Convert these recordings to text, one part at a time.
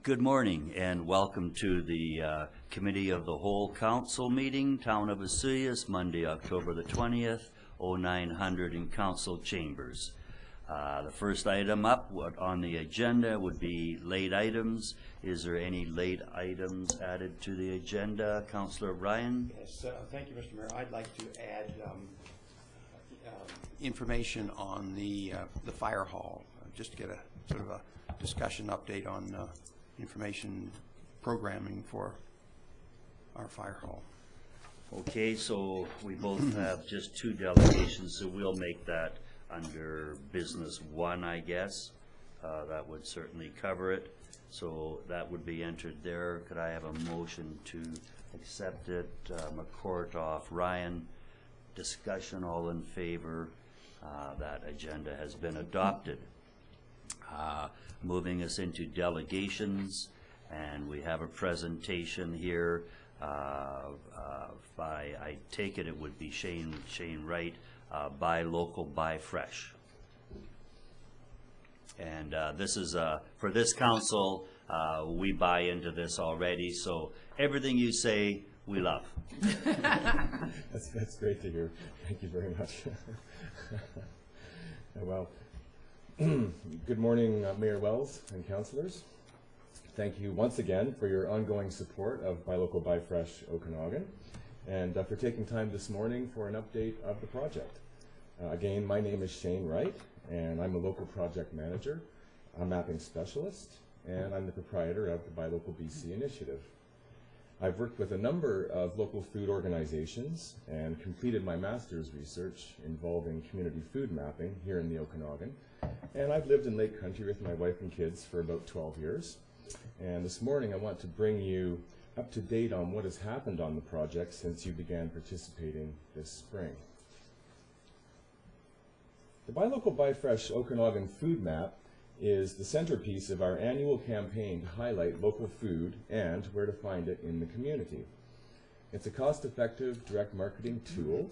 Good morning and welcome to the Committee of the Whole Council meeting, Town of Vesuvius, Monday, October the 20th, 0900 in Council Chambers. The first item up on the agenda would be late items. Is there any late items added to the agenda? Councillor Ryan? Yes, thank you, Mr. Mayor. I'd like to add information on the fire hall, just to get a sort of a discussion update on information programming for our fire hall. Okay, so we both have just two delegations, so we'll make that under business one, I guess. That would certainly cover it. So that would be entered there. Could I have a motion to accept it? McCourtoff, Ryan, discussion, all in favor. That agenda has been adopted. Moving us into delegations, and we have a presentation here by, I take it would be Shane Wright, Buy Local, Buy Fresh. And this is, for this council, we buy into this already, so everything you say, we love. That's great to hear. Thank you very much. Well, good morning, Mayor Wells and councillors. Thank you once again for your ongoing support of Buy Local, Buy Fresh Okanagan, and for taking time this morning for an update of the project. Again, my name is Shane Wright, and I'm a local project manager, a mapping specialist, and I'm the proprietor of the Buy Local BC initiative. I've worked with a number of local food organizations and completed my master's research involving community food mapping here in the Okanagan. And I've lived in Lake Country with my wife and kids for about 12 years. And this morning I want to bring you up to date on what has happened on the project since you began participating this spring. The Buy Local, Buy Fresh Okanagan Food Map is the centerpiece of our annual campaign to highlight local food and where to find it in the community. It's a cost-effective direct marketing tool.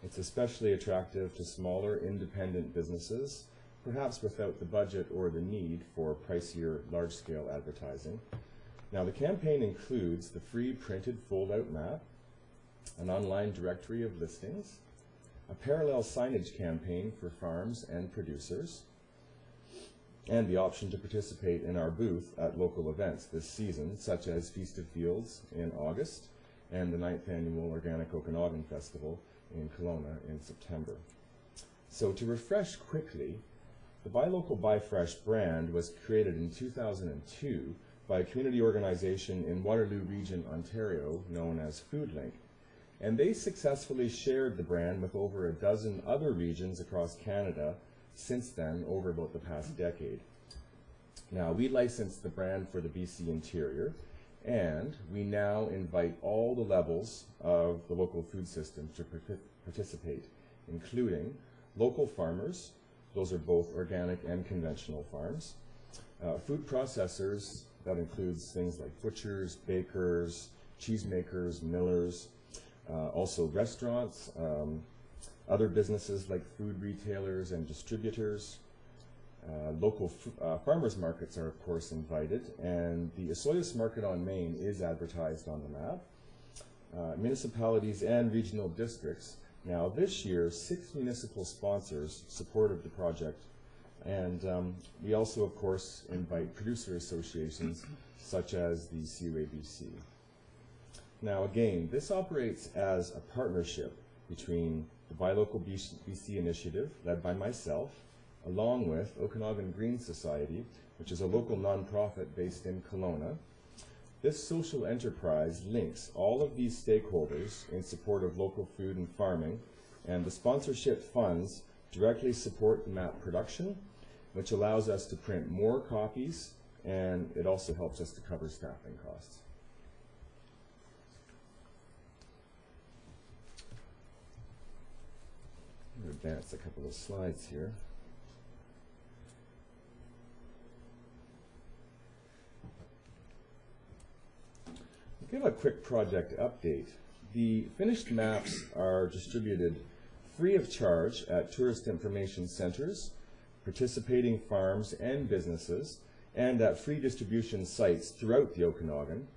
It's especially attractive to smaller independent businesses, perhaps without the budget or the need for pricier large-scale advertising. Now, the campaign includes the free printed fold-out map, an online directory of listings, a parallel signage campaign for farms and producers, and the option to participate in our booth at local events this season, such as Feast of Fields in August and the 9th Annual Organic Okanagan Festival in Kelowna in September. So to refresh quickly, the Buy Local, Buy Fresh brand was created in 2002 by a community organization in Waterloo Region, Ontario, known as FoodLink. And they successfully shared the brand with over a dozen other regions across Canada since then, over about the past decade. Now, we licensed the brand for the BC interior, and we now invite all the levels of the local food system to participate, including local farmers, those are both organic and conventional farms, food processors, that includes things like butchers, bakers, cheesemakers, millers, also restaurants, other businesses like food retailers and distributors. Local farmers markets are of course invited, and the Osoyoos Market on Main is advertised on the map. Municipalities and regional districts. Now this year, 6 municipal sponsors supported the project, and we also of course invite producer associations such as the CUABC. Now again, this operates as a partnership between the Buy Local BC initiative, led by myself, along with Okanagan Green Society, which is a local nonprofit based in Kelowna. This social enterprise links all of these stakeholders in support of local food and farming, and the sponsorship funds directly support the map production, which allows us to print more copies, and it also helps us to cover staffing costs. I'm going to advance a couple of slides here. I'll give a quick project update. The finished maps are distributed free of charge at tourist information centers, participating farms and businesses, and at free distribution sites throughout the Okanagan.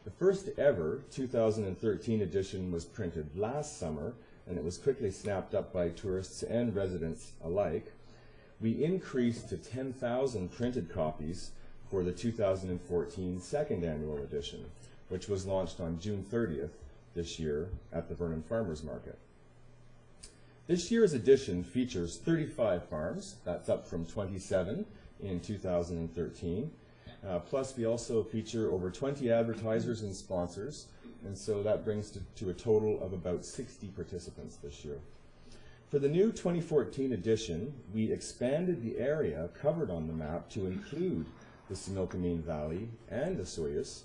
The first ever 2013 edition was printed last summer, and it was quickly snapped up by tourists and residents alike. We increased to 10,000 printed copies for the 2014 second annual edition, which was launched on June 30th this year at the Vernon Farmers Market. This year's edition features 35 farms. That's up from 27 in 2013. Plus, we also feature over 20 advertisers and sponsors, and so that brings to a total of about 60 participants this year. For the new 2014 edition, we expanded the area covered on the map to include the Similkameen Valley and the Osoyoos,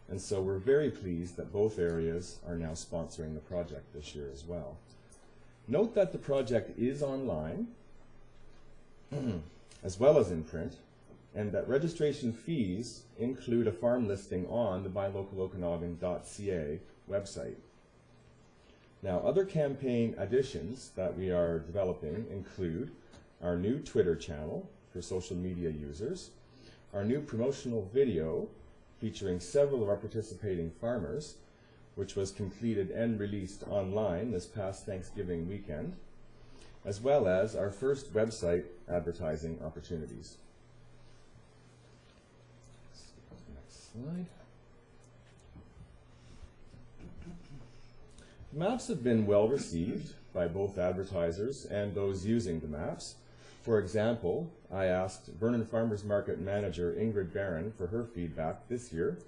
and so we're very pleased that both areas are now sponsoring the project this year as well. Note that the project is online, as well as in print, and that registration fees include a farm listing on the buylocalokanagan.ca website. Now, other campaign additions that we are developing include our new Twitter channel for social media users, our new promotional video featuring several of our participating farmers, which was completed and released online this past Thanksgiving weekend, as well as our first website advertising opportunities. Next slide. The maps have been well received by both advertisers and those using the maps. For example, I asked Vernon Farmers Market manager Ingrid Barron for her feedback this year.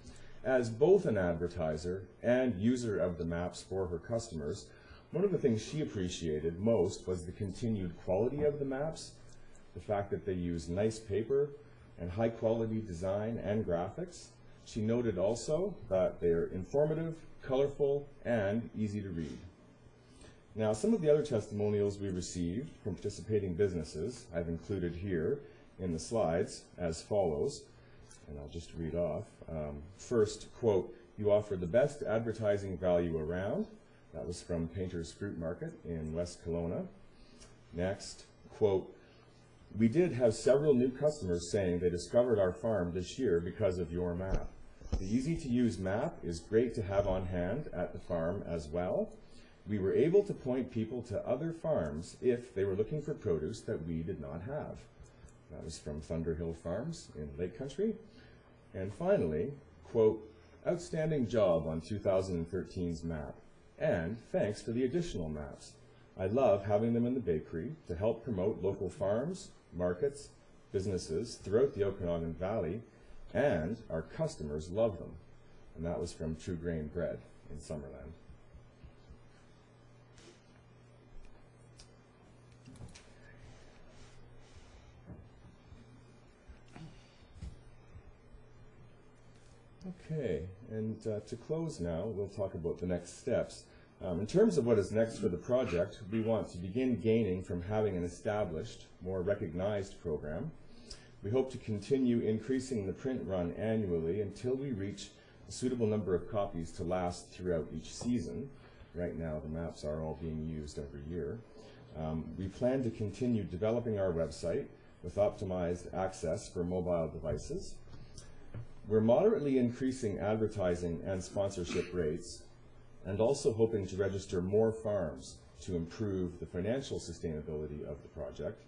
As both an advertiser and user of the maps for her customers, one of the things she appreciated most was the continued quality of the maps, the fact that they use nice paper and high quality design and graphics. She noted also that they are informative, colorful, and easy to read. Now, some of the other testimonials we received from participating businesses I've included here in the slides as follows, and I'll just read off. First, quote, "You offer the best advertising value around." That was from Painter's Fruit Market in West Kelowna. Next, quote, "We did have several new customers saying they discovered our farm this year because of your map. The easy-to-use map is great to have on hand at the farm as well. We were able to point people to other farms if they were looking for produce that we did not have." That was from Thunderhill Farms in Lake Country. And finally, quote, "Outstanding job on 2013's map, and thanks for the additional maps. I love having them in the bakery to help promote local farms, markets, businesses throughout the Okanagan Valley, and our customers love them." And that was from True Grain Bread in Summerland. Okay, and to close now, we'll talk about the next steps. In terms of what is next for the project, we want to begin gaining from having an established, more recognized program. We hope to continue increasing the print run annually until we reach a suitable number of copies to last throughout each season. Right now, the maps are all being used every year. We plan to continue developing our website with optimized access for mobile devices. We're moderately increasing advertising and sponsorship rates, and also hoping to register more farms to improve the financial sustainability of the project.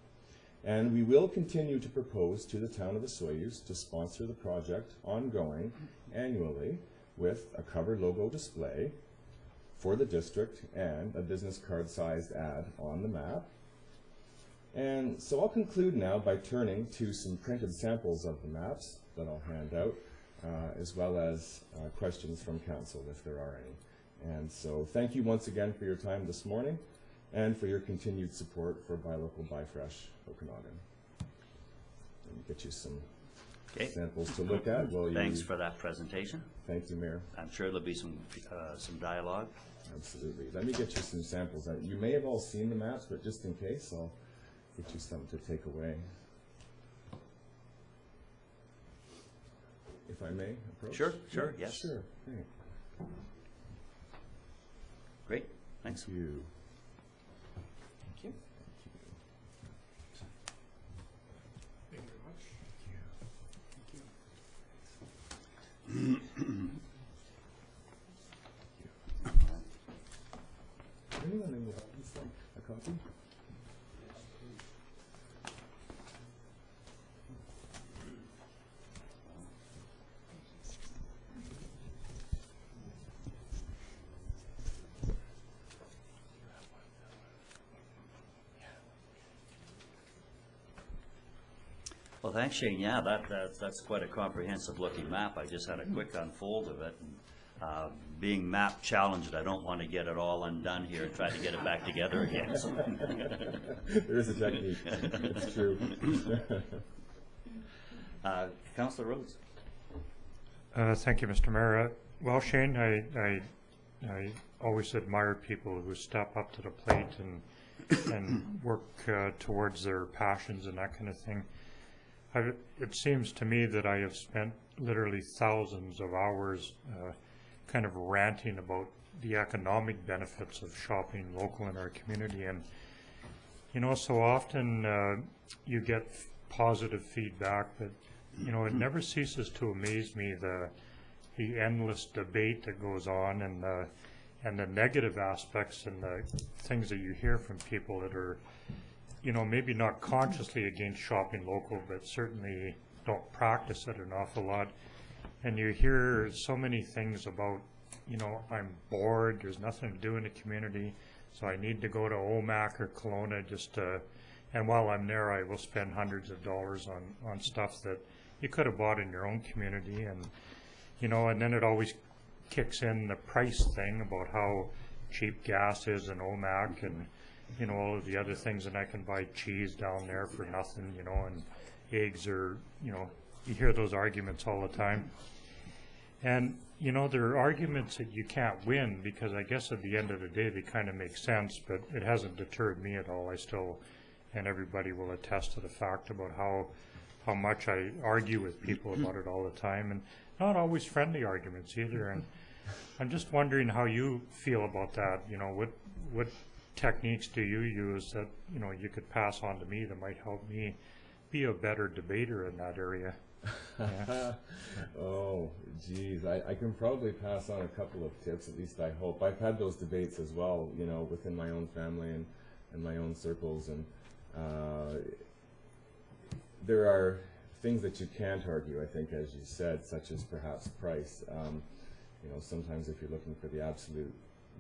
And we will continue to propose to the town of Osoyoos to sponsor the project ongoing annually with a cover logo display for the district and a business card sized ad on the map. And so I'll conclude now by turning to some printed samples of the maps that I'll hand out, as well as questions from council if there are any. And so thank you once again for your time this morning and for your continued support for Buy Local, Buy Fresh Okanagan. Let me get you some samples to look at. Thanks for that presentation. Thank you, Mayor. I'm sure there'll be some dialogue. Absolutely. Let me get you some samples. You may have all seen the maps, but just in case, I'll get you some to take away. If I may approach? Sure, yes. Sure, thanks. Great, thanks. Thank you. Thank you. Thank you very much. Thank you. a copy? Well, thanks, Shane. Yeah, that's quite a comprehensive looking map. I just had a quick unfold of it. And, being map challenged, I don't want to get it all undone here and try to get it back together again. So. There is a technique. It's true. Councillor Rhodes. Thank you, Mr. Mayor. Well, Shane, I always admire people who step up to the plate and work towards their passions and that kind of thing. It seems to me that I have spent literally thousands of hours kind of ranting about the economic benefits of shopping local in our community. And, you know, so often you get positive feedback, but, you know, it never ceases to amaze me the endless debate that goes on and the negative aspects and the things that you hear from people that are, you know, maybe not consciously against shopping local, but certainly don't practice it an awful lot. And you hear so many things about, you know, I'm bored, there's nothing to do in the community, so I need to go to Omak or Kelowna just to, and while I'm there, I will spend hundreds of dollars on stuff that you could have bought in your own community. And, you know, and then it always kicks in the price thing about how cheap gas is in Omak and, you know, all of the other things, and I can buy cheese down there for nothing, you know, and eggs are, you know, you hear those arguments all the time. And, you know, there are arguments that you can't win because I guess at the end of the day they kind of make sense, but it hasn't deterred me at all. I still, and everybody will attest to the fact about how much I argue with people about it all the time, and not always friendly arguments either. And I'm just wondering how you feel about that. You know, what techniques do you use that, you know, you could pass on to me that might help me be a better debater in that area? Yeah. Oh, geez. I can probably pass on a couple of tips, at least I hope. I've had those debates as well, you know, within my own family and my own circles. And there are things that you can't argue, I think, as you said, such as perhaps price. You know, sometimes if you're looking for the absolute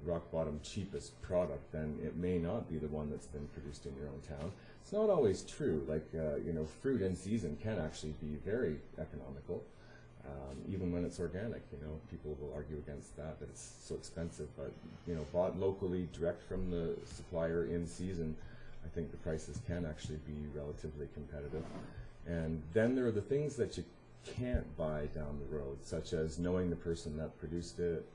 rock bottom cheapest product, then it may not be the one that's been produced in your own town. It's not always true. Like, you know, fruit in season can actually be very economical, even when it's organic. You know, people will argue against that it's so expensive, but, you know, bought locally, direct from the supplier in season, I think the prices can actually be relatively competitive. And then there are the things that you can't buy down the road, such as knowing the person that produced it,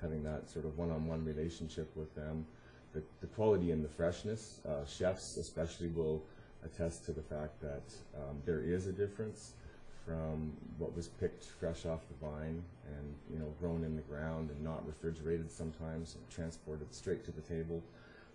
having that sort of one-on-one relationship with them, the quality and the freshness. Chefs especially will attest to the fact that there is a difference from what was picked fresh off the vine and, you know, grown in the ground and not refrigerated sometimes and transported straight to the table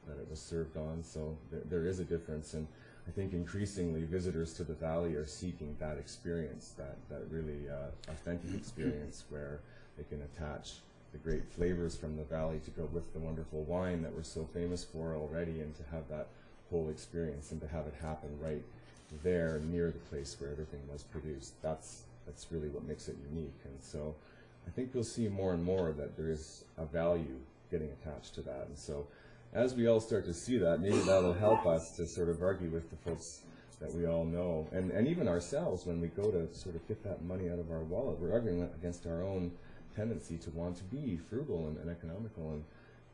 that it was served on. So there is a difference, and I think increasingly visitors to the valley are seeking that experience, that really authentic experience where they can attach the great flavors from the valley to go with the wonderful wine that we're so famous for already, and to have that whole experience and to have it happen right there near the place where everything was produced. That's really what makes it unique. And so I think we'll see more and more that there is a value getting attached to that. And so as we all start to see that, maybe that'll help us to sort of argue with the folks that we all know, and even ourselves when we go to sort of get that money out of our wallet. We're arguing against our own tendency to want to be frugal and economical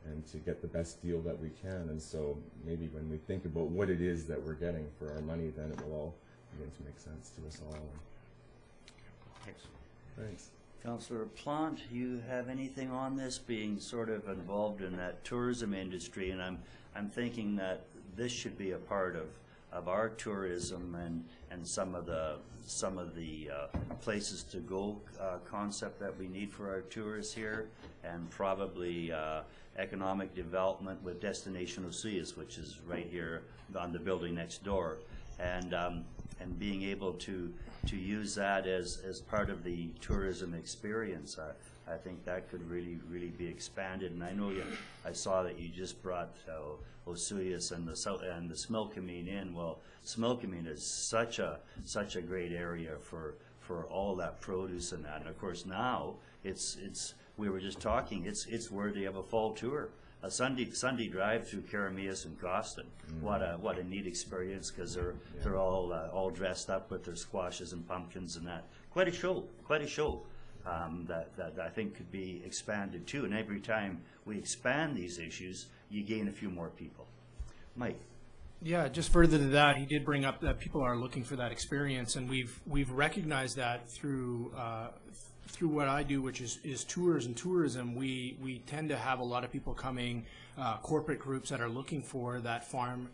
and to get the best deal that we can. And so maybe when we think about what it is that we're getting for our money, then it will all begin to make sense to us all. Thanks. Thanks. Councillor Plant, you have anything on this, being sort of involved in that tourism industry? And I'm thinking that this should be a part of our tourism and some of the places to go concept that we need for our tourists here, and probably economic development with Destination Osias, which is right here on the building next door, and being able to to use that as part of the tourism experience. I think that could really be expanded. And I know I saw that you just brought Osoyoos and the Smilkameen in. Well, Smilkameen is such a great area for all that produce and that. And of course now we were just talking, it's worthy of a fall tour. A Sunday drive through Karameas and Costin. What a neat experience, because they're all dressed up with their squashes and pumpkins and that. Quite a show. That I think could be expanded too. And every time we expand these issues, you gain a few more people. Mike. Yeah, just further to that, he did bring up that people are looking for that experience, and we've recognized that through what I do, which is tours and tourism. We tend to have a lot of people coming, corporate groups that are looking for that farm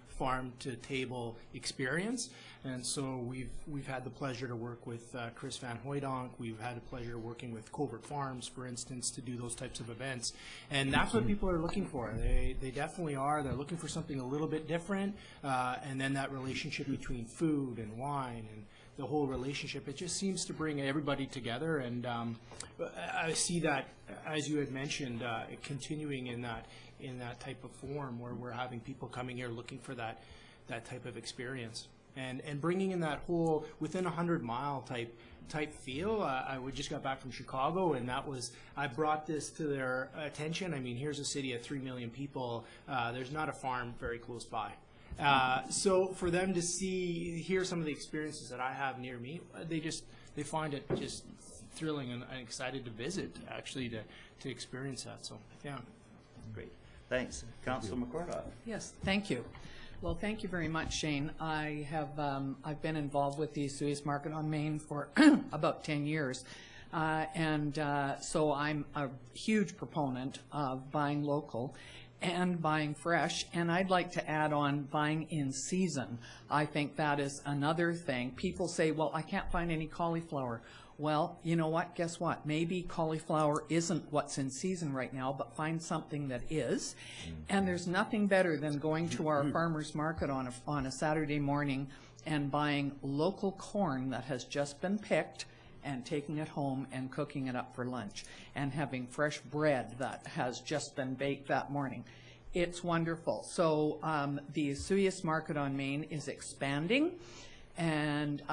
to table experience. And so we've had the pleasure to work with Chris Van Hooydonk. We've had the pleasure of working with Covert Farms, for instance, to do those types of events. And that's what people are looking for. They definitely are. They're looking for something a little bit different. And then that relationship between food and wine and the whole relationship, it just seems to bring everybody together. And I see that, as you had mentioned, continuing in that type of form, where we're having people coming here looking for that type of experience. And bringing in that whole within 100-mile type feel. We just got back from Chicago, and I brought this to their attention. I mean, here's a city of 3 million people. There's not a farm very close by. So for them to hear some of the experiences that I have near me, they find it just thrilling and excited to visit, actually, to experience that. So yeah. Great. Thanks. Councillor McCordock. Yes, thank you. Well, thank you very much, Shane. I've been involved with the Osoyoos Market on Main for about 10 years. So I'm a huge proponent of buying local and buying fresh, and I'd like to add on buying in season. I think that is another thing. People say, well, I can't find any cauliflower. Well, you know what? Guess what? Maybe cauliflower isn't what's in season right now, but find something that is. And there's nothing better than going to our farmer's market on a Saturday morning and buying local corn that has just been picked and taking it home and cooking it up for lunch, and having fresh bread that has just been baked that morning. It's wonderful. So the Osoyoos Market on Main is expanding. And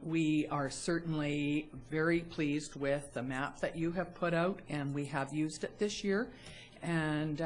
we are certainly very pleased with the map that you have put out, and we have used it this year, and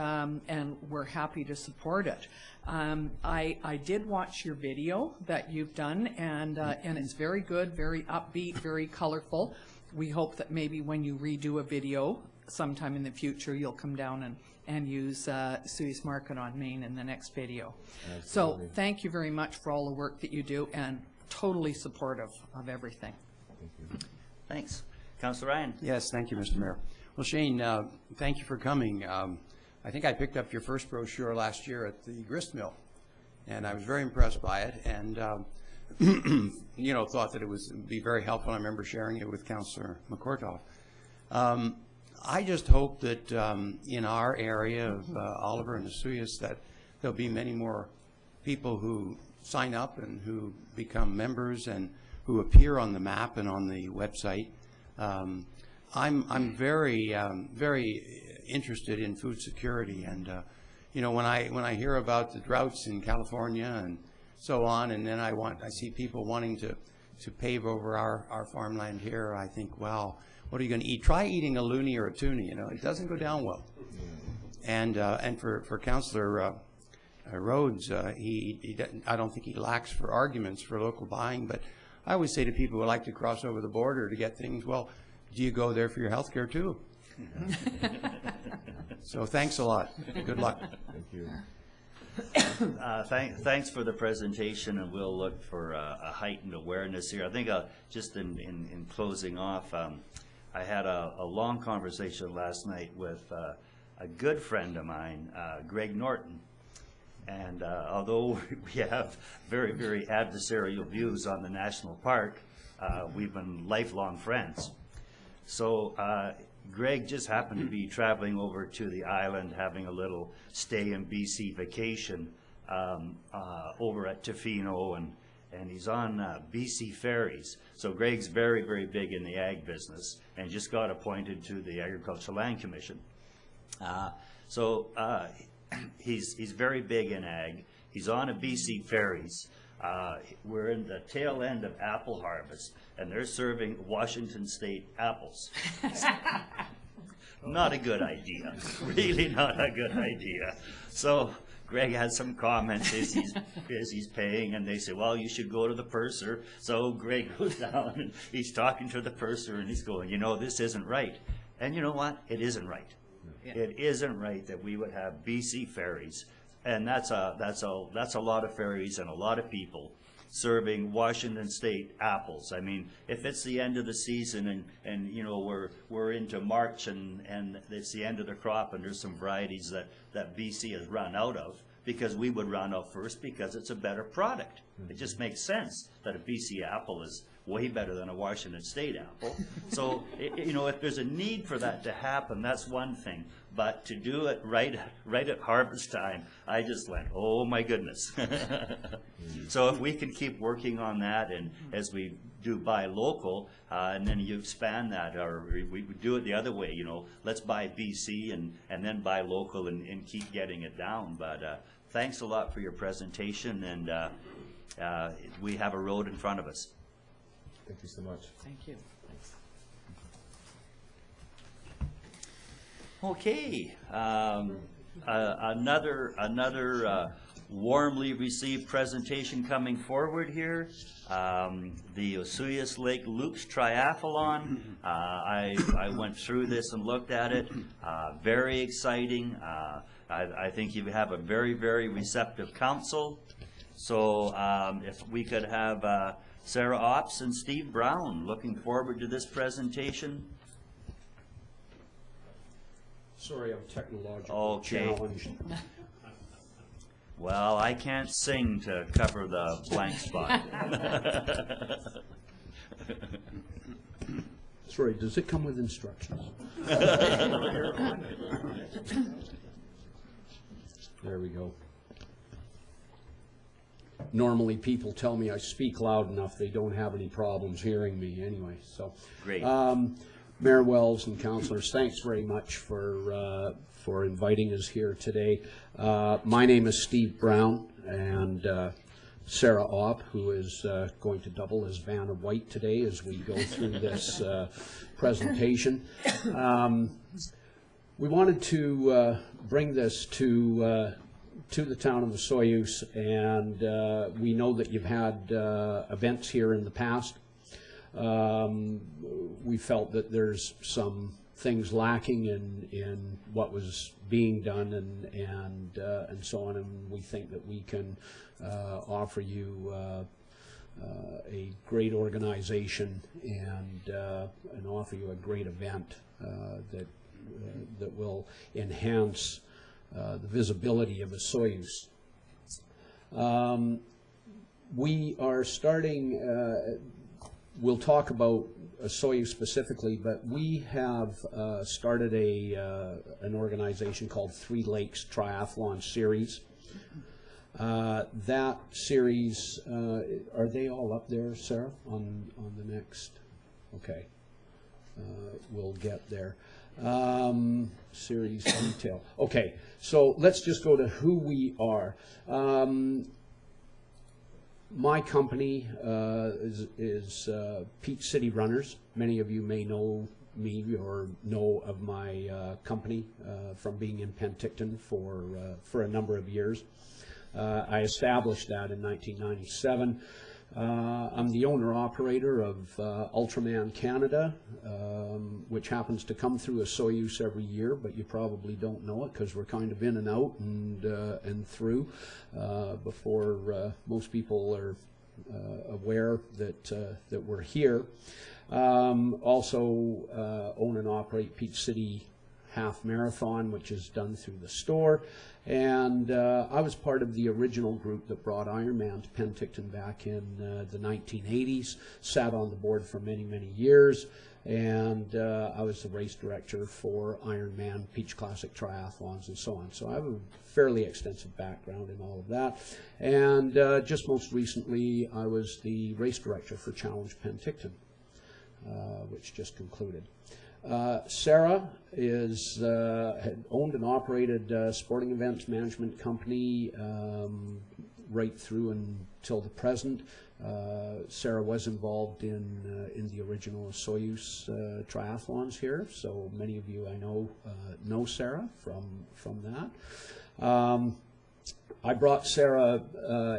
we're happy to support it. I did watch your video that you've done, and it's very good, very upbeat, very colorful. We hope that maybe when you redo a video sometime in the future, you'll come down and use Osoyoos Market on Main in the next video. Absolutely. So thank you very much for all the work that you do, and totally supportive of everything. Thank you. Thanks. Councillor Ryan. Yes, thank you, Mr. Mayor. Well, Shane, thank you for coming. I think I picked up your first brochure last year at the grist mill, and I was very impressed by it, and thought that it would be very helpful. I remember sharing it with Councillor McCordock. I just hope that in our area of Oliver and Osoyoos that there'll be many more people who sign up and who become members and who appear on the map and on the website. I'm very interested in food security, and when I hear about the droughts in California and so on, and then I see people wanting to pave over our farmland here, I think, wow, what are you going to eat? Try eating a loonie or a toonie. It doesn't go down well. And for Councillor Rhodes, I don't think he lacks for arguments for local buying, but I always say to people who like to cross over the border to get things, well, do you go there for your health care too? So thanks a lot. Good luck. Thank you. Thanks for the presentation, and we'll look for a heightened awareness here. I think just in closing off, I had a long conversation last night with a good friend of mine, Greg Norton. And although we have very, very adversarial views on the national park, we've been lifelong friends. So Greg just happened to be traveling over to the island, having a little stay in BC vacation over at Tofino, and he's on BC Ferries. So Greg's very, very big in the ag business, and just got appointed to the Agricultural Land Commission. He's very big in ag. He's on a BC Ferries. We're in the tail end of apple harvest, and they're serving Washington State apples. Not a good idea. Really not a good idea. So Greg has some comments as he's paying, and they say, well, you should go to the purser. So Greg goes down, and he's talking to the purser, and he's going, you know, this isn't right. And you know what? It isn't right. Yeah. It isn't right that we would have BC Ferries, and that's a lot of ferries and a lot of people serving Washington State apples. I mean, if it's the end of the season and you know we're into March and it's the end of the crop and there's some varieties that BC has run out of, because we would run out first because it's a better product. It just makes sense that a BC apple is way better than a Washington State apple. So, you know, if there's a need for that to happen, that's one thing. But to do it right at harvest time, I just went, oh my goodness. So if we can keep working on that, and as we do buy local, and then you expand that, or we do it the other way, you know, let's buy BC and then buy local and keep getting it down. But thanks a lot for your presentation, and we have a road in front of us. Thank you so much. Thank you. Okay, another warmly received presentation coming forward here. The Osoyoos Lake Loops Triathlon. I went through this and looked at it. Very exciting. I think you have a very, very receptive council. So if we could have Sarah Ops and Steve Brown, looking forward to this presentation. Sorry, I'm technologically challenged. Well, I can't sing to cover the blank spot. Sorry, does it come with instructions? There we go. Normally, people tell me I speak loud enough, they don't have any problems hearing me anyway, so. Great. Mayor Wells and councilors, thanks very much for inviting us here today. My name is Steve Brown, and Sarah Opp, who is going to double as Vanna White today as we go through this presentation. We wanted to bring this to the town of Osoyoos, and we know that you've had events here in the past. We felt that there's some things lacking in what was being done and so on, and we think that we can offer you a great organization and offer you a great event that will enhance the visibility of Osoyoos. We are starting. We'll talk about Osoyoos specifically, but we have started an organization called Three Lakes Triathlon Series. That series, are they all up there, Sarah, on the next? Okay, we'll get there. Series detail. Okay, so let's just go to who we are. My company is Peach City Runners. Many of you may know me or know of my company from being in Penticton for a number of years. I established that in 1997. I'm the owner-operator of Ultraman Canada, which happens to come through Osoyoos every year, but you probably don't know it because we're kind of in and out and through before most people are aware that we're here. Also own and operate Peach City half marathon, which is done through the store. And I was part of the original group that brought Ironman to Penticton back in the 1980s, sat on the board for many, many years, and I was the race director for Ironman, Peach Classic triathlons, and so on. So I have a fairly extensive background in all of that. And just most recently, I was the race director for Challenge Penticton, which just concluded. Sarah had owned and operated a sporting events management company right through until the present. Sarah was involved in the original Soyuz triathlons here, so many of you I know Sarah from that. I brought Sarah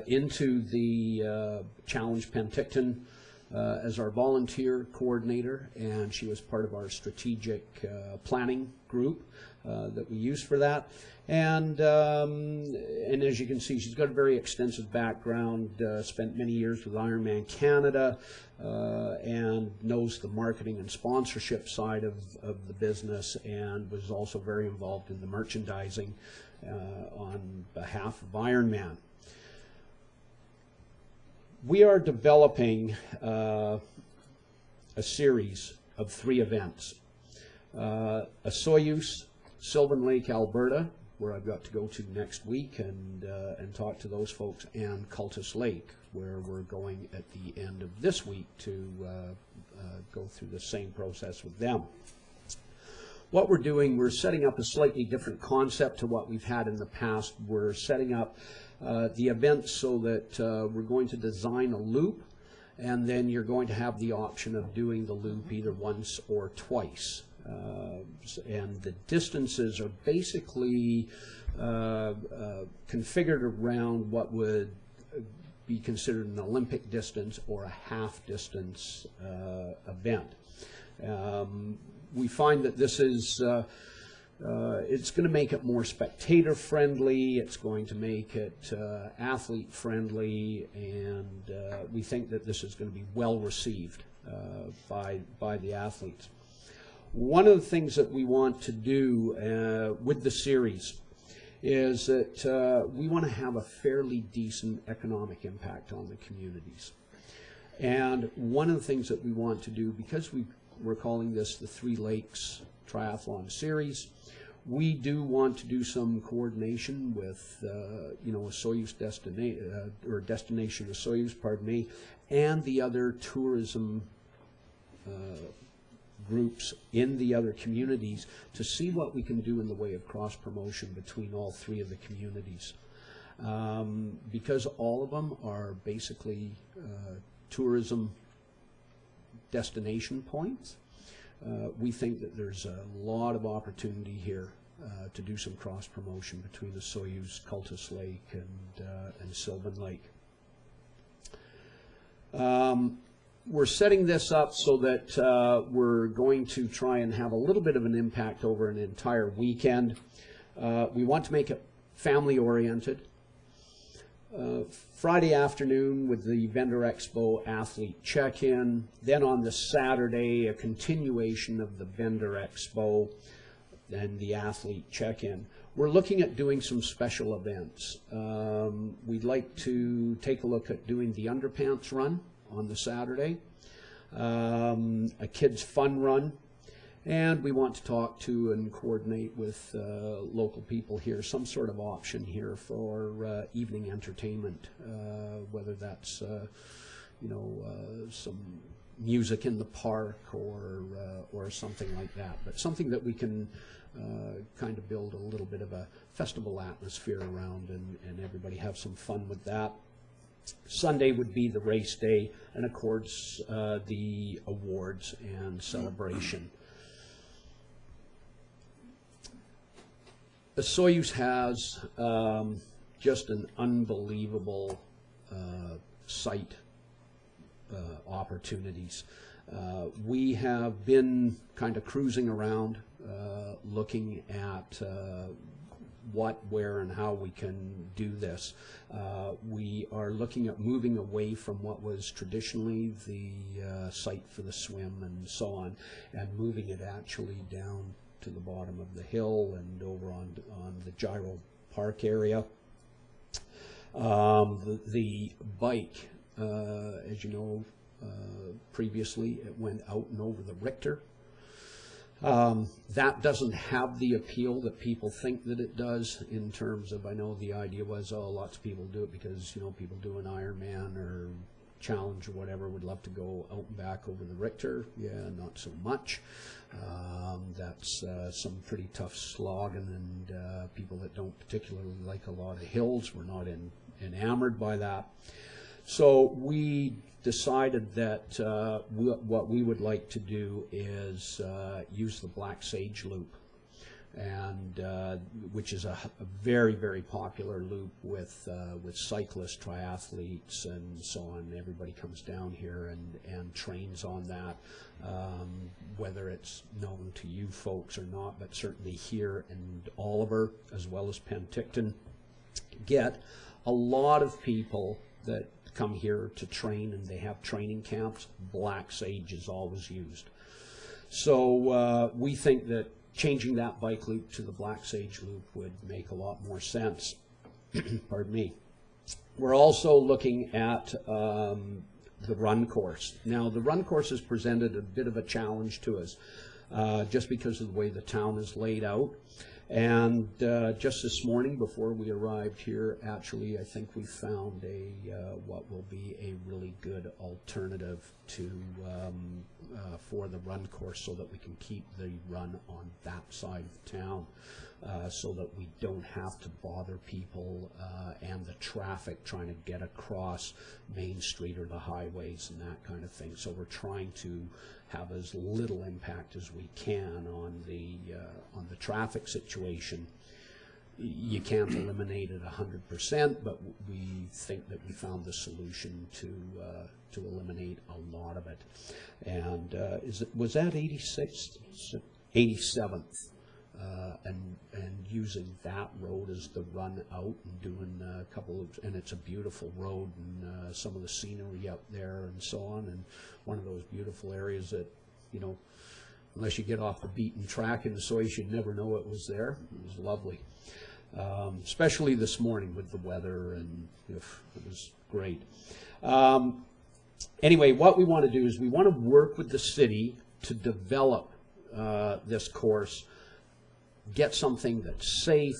into the Challenge Penticton as our volunteer coordinator, and she was part of our strategic planning group that we used for that. And as you can see, she's got a very extensive background, spent many years with Ironman Canada, and knows the marketing and sponsorship side of the business, and was also very involved in the merchandising on behalf of Ironman. We are developing a series of 3 events. A Soyuz, Sylvan Lake, Alberta, where I've got to go to next week and talk to those folks, and Cultus Lake, where we're going at the end of this week to go through the same process with them. What we're doing, we're setting up a slightly different concept to what we've had in the past. We're setting up the event so that we're going to design a loop, and then you're going to have the option of doing the loop either once or twice. And the distances are basically configured around what would be considered an Olympic distance or a half distance event. We find that this is it's going to make it more spectator friendly, it's going to make it athlete friendly, and we think that this is going to be well received by the athletes. One of the things that we want to do with the series is that we want to have a fairly decent economic impact on the communities. And one of the things that we want to do, because we're calling this the Three Lakes Triathlon Series, we do want to do some coordination with, a Soyuz destination of Soyuz, pardon me, and the other tourism groups in the other communities to see what we can do in the way of cross-promotion between all 3 of the communities. Because all of them are basically tourism destination points, we think that there's a lot of opportunity here to do some cross-promotion between the Soyuz, Cultus Lake, and Sylvan Lake. We're setting this up so that we're going to try and have a little bit of an impact over an entire weekend. We want to make it family-oriented. Friday afternoon with the Vendor Expo athlete check-in. Then on the Saturday, a continuation of the Vendor Expo and the athlete check-in. We're looking at doing some special events. We'd like to take a look at doing the Underpants Run on the Saturday, a kids fun run, and we want to talk to and coordinate with local people here, some sort of option here for evening entertainment, whether that's some music in the park or something like that, but something that we can kind of build a little bit of a festival atmosphere around and everybody have some fun with that. Sunday would be the race day, and of course the awards and celebration. The Soyuz has just an unbelievable site opportunities. We have been kind of cruising around looking at what, where, and how we can do this. We are looking at moving away from what was traditionally the site for the swim and so on, and moving it actually down to the bottom of the hill and over on the Gyro Park area. The bike, as you know, previously it went out and over the Richter. That doesn't have the appeal that people think that it does in terms of, I know the idea was, oh, lots of people do it because, you know, people do an Ironman or challenge or whatever would love to go out and back over the Richter. Yeah, not so much. That's some pretty tough slogging, and people that don't particularly like a lot of hills were not enamored by that. So we decided that what we would like to do is use the Black Sage Loop, and which is a very, very popular loop with cyclists, triathletes, and so on. Everybody comes down here and trains on that, whether it's known to you folks or not, but certainly here in Oliver, as well as Penticton, get a lot of people that come here to train, and they have training camps. Black Sage is always used. So we think that changing that bike loop to the Black Sage Loop would make a lot more sense. Pardon me. We're also looking at the run course. Now, the run course has presented a bit of a challenge to us, just because of the way the town is laid out. And just this morning, before we arrived here, actually, I think we found what will be a really good alternative to for the run course, so that we can keep the run on that side of town, so that we don't have to bother people and the traffic trying to get across Main Street or the highways and that kind of thing. So we're trying to have as little impact as we can on the traffic situation. You can't eliminate it 100%, but we think that we found the solution to eliminate a lot of it. And was that 86th, 87th, and using that road as the run out and doing a couple of, and it's a beautiful road, and some of the scenery up there and so on, and one of those beautiful areas that, you know, unless you get off the beaten track in the Sois, you'd never know it was there. It was lovely. Especially this morning with the weather, and it was great. Anyway, what we want to do is we want to work with the city to develop this course, get something that's safe,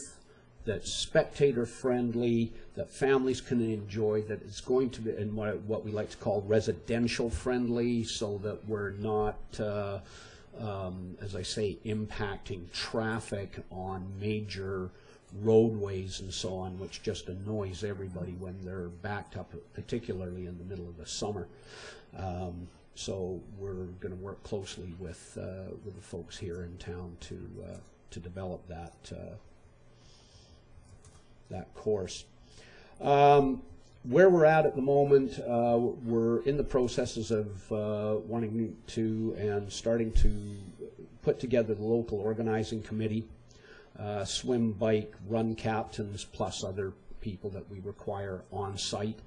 that's spectator-friendly, that families can enjoy, that is going to be, and what we like to call residential-friendly, so that we're not, as I say, impacting traffic on major roadways and so on, which just annoys everybody when they're backed up, particularly in the middle of the summer. So we're going to work closely with the folks here in town to develop that course. Where we're at the moment, we're in the processes of wanting to and starting to put together the local organizing committee, swim, bike, run captains, plus other people that we require on site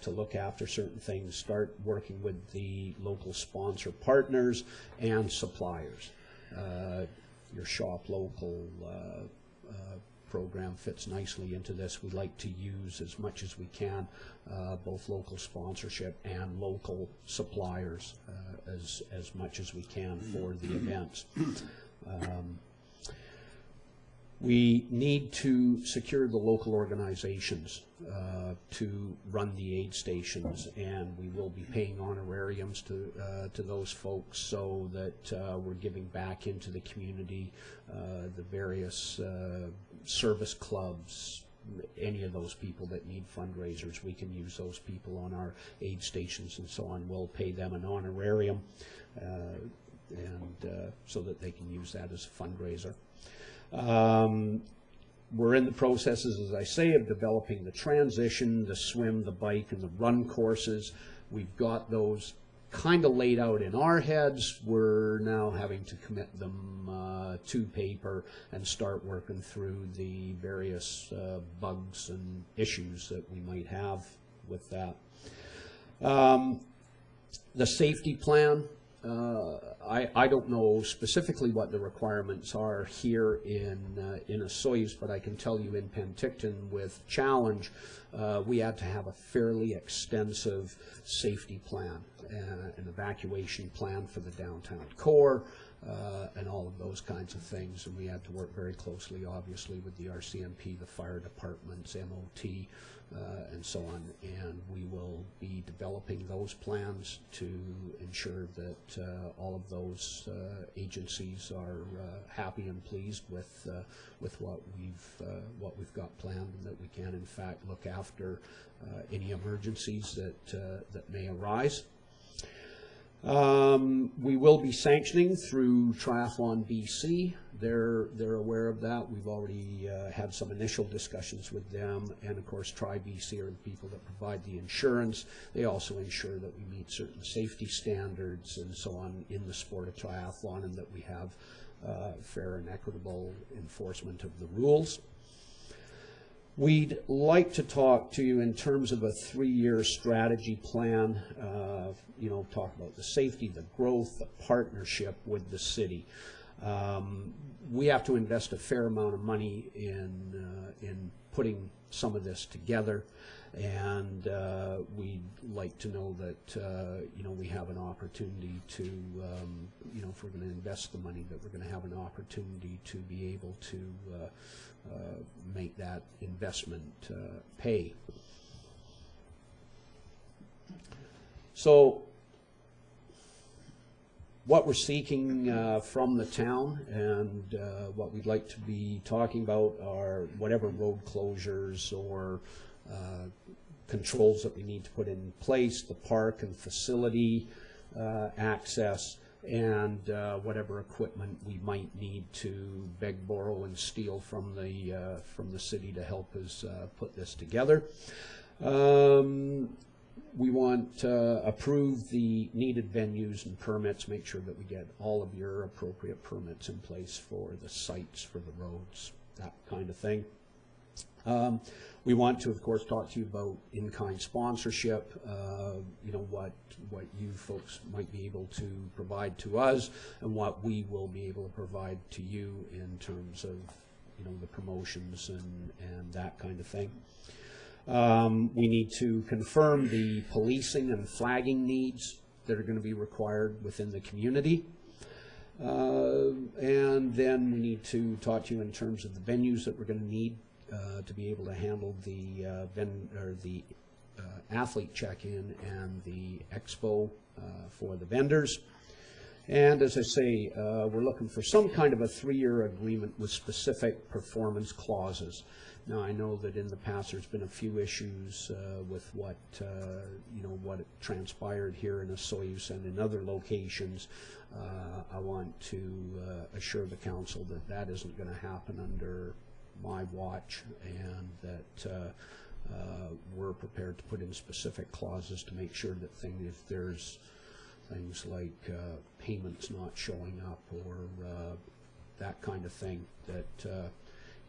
to look after certain things, start working with the local sponsor partners and suppliers. Your Shop Local program fits nicely into this. We like to use as much as we can both local sponsorship and local suppliers as much as we can for the events. We need to secure the local organizations to run the aid stations, and we will be paying honorariums to those folks, so that we're giving back into the community, the various service clubs, any of those people that need fundraisers. We can use those people on our aid stations and so on. We'll pay them an honorarium, and so that they can use that as a fundraiser. We're in the processes, as I say, of developing the transition, the swim, the bike, and the run courses. We've got those kind of laid out in our heads. We're now having to commit them to paper and start working through the various bugs and issues that we might have with that. The safety plan. I don't know specifically what the requirements are here in Osoyoos, but I can tell you in Penticton with Challenge, we had to have a fairly extensive safety plan, an evacuation plan for the downtown core, and all of those kinds of things. And we had to work very closely, obviously, with the RCMP, the fire departments, MOT, and so on. And we will be developing those plans to ensure that all of those agencies are happy and pleased with what we've got planned, and that we can in fact look after any emergencies that may arise. We will be sanctioning through Triathlon BC. They're aware of that. We've already had some initial discussions with them, and of course Tri-BC are the people that provide the insurance. They also ensure that we meet certain safety standards and so on in the sport of triathlon, and that we have fair and equitable enforcement of the rules. We'd like to talk to you in terms of a 3-year strategy plan, talk about the safety, the growth, the partnership with the city. We have to invest a fair amount of money in putting some of this together, and we'd like to know that, we have an opportunity to, if we're going to invest the money, that we're going to have an opportunity to be able to make that investment pay. So what we're seeking from the town, and what we'd like to be talking about, are whatever road closures or controls that we need to put in place, the park and facility access, and whatever equipment we might need to beg, borrow, and steal from the city to help us put this together. We want to approve the needed venues and permits, make sure that we get all of your appropriate permits in place for the sites, for the roads, that kind of thing. We want to, of course, talk to you about in-kind sponsorship, what you folks might be able to provide to us, and what we will be able to provide to you in terms of, the promotions and that kind of thing. We need to confirm the policing and flagging needs that are going to be required within the community. And then we need to talk to you in terms of the venues that we're going to need to be able to handle the athlete check-in and the expo for the vendors. And as I say, we're looking for some kind of a 3-year agreement with specific performance clauses. Now, I know that in the past there's been a few issues with what transpired here in Osoyoos and in other locations. I want to assure the council that that isn't going to happen under my watch, and that we're prepared to put in specific clauses to make sure that if there's things like payments not showing up or that kind of thing, that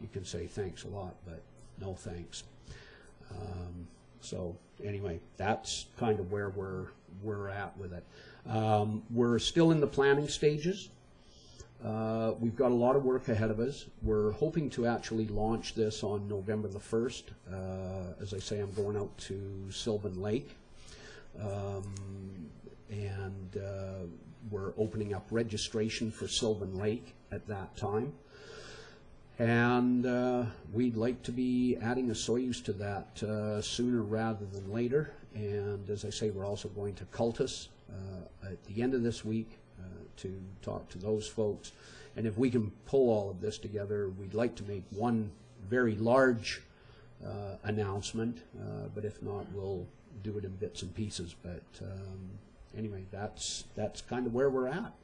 you can say thanks a lot, but no thanks. So anyway, that's kind of where we're at with it. We're still in the planning stages. We've got a lot of work ahead of us. We're hoping to actually launch this on November the 1st. As I say, I'm going out to Sylvan Lake, and we're opening up registration for Sylvan Lake at that time. And we'd like to be adding Osoyoos to that sooner rather than later. And as I say, we're also going to Cultus at the end of this week to talk to those folks. And if we can pull all of this together, we'd like to make one very large announcement, but if not, we'll do it in bits and pieces. But anyway, that's kind of where we're at.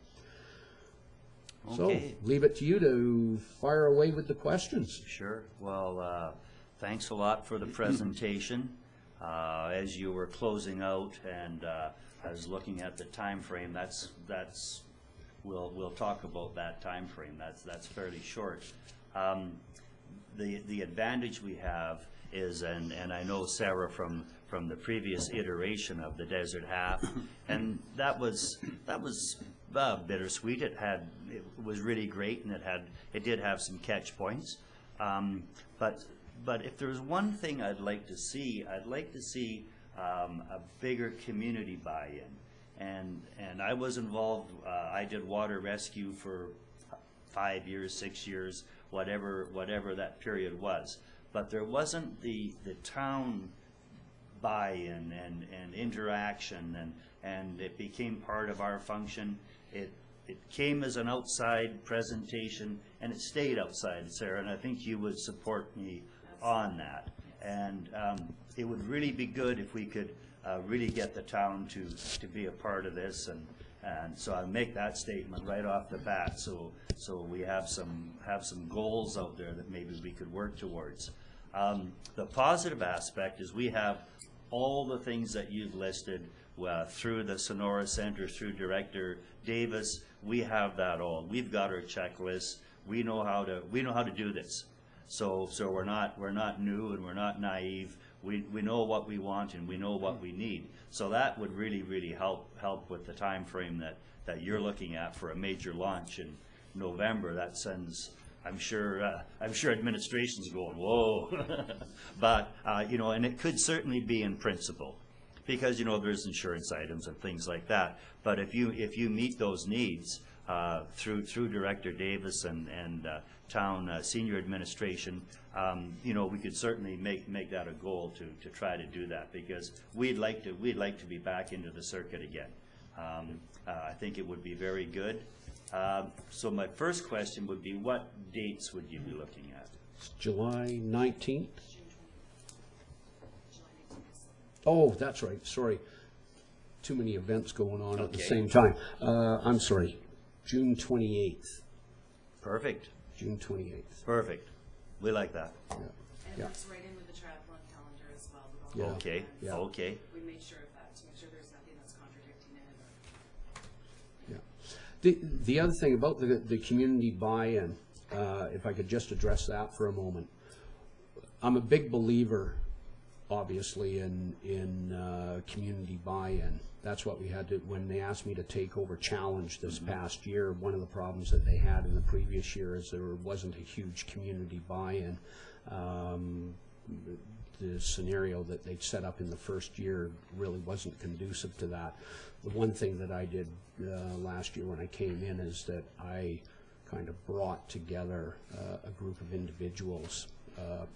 Okay. So leave it to you to fire away with the questions. Sure. Well, thanks a lot for the presentation. As you were closing out, and I was looking at the time frame, we'll talk about that time frame. That's fairly short. The advantage we have is, and I know Sarah from from the previous iteration of the Desert Half, and that was bittersweet. It was really great, and it did have some catch points. But if there's one thing I'd like to see a bigger community buy-in. And I was involved, I did water rescue for 5 years, 6 years, whatever that period was. But there wasn't the town buy-in and interaction, and it became part of our function. It came as an outside presentation, and it stayed outside, Sarah, and I think you would support me on that. And it would really be good if we could really get the town to be a part of this, and so I'll make that statement right off the bat, so we have some goals out there that maybe we could work towards. The positive aspect is we have all the things that you've listed through the Sonora Center, through Director Davis. We have that all. We've got our checklist. We know how to do this. So we're not new and we're not naive. We know what we want and we know what we need. So that would really help with the time frame that you're looking at for a major launch in November. That sends, I'm sure administration's going, whoa. But and it could certainly be in principle, because there's insurance items and things like that. But if you meet those needs through Director Davis and town senior administration, we could certainly make that a goal to try to do that, because we'd like to be back into the circuit again. I think it would be very good. So my first question would be, what dates would you be looking at? It's July 19th. Oh, that's right. Sorry. Too many events going on at the same time. I'm sorry. June 28th. Perfect. June 28th. Perfect. We like that. Yeah. And that's right in with the triathlon calendar as well. With all Yeah. the Okay. events. Yeah. Okay. We made sure of that, to make sure there's nothing that's contradicting it. Yeah. The other thing about the community buy-in, if I could just address that for a moment. I'm a big believer, obviously, in community buy-in. That's what we had to, when they asked me to take over Challenge this past year, one of the problems that they had in the previous year is there wasn't a huge community buy-in. The scenario that they'd set up in the first year really wasn't conducive to that. The one thing that I did last year when I came in is that I kind of brought together a group of individuals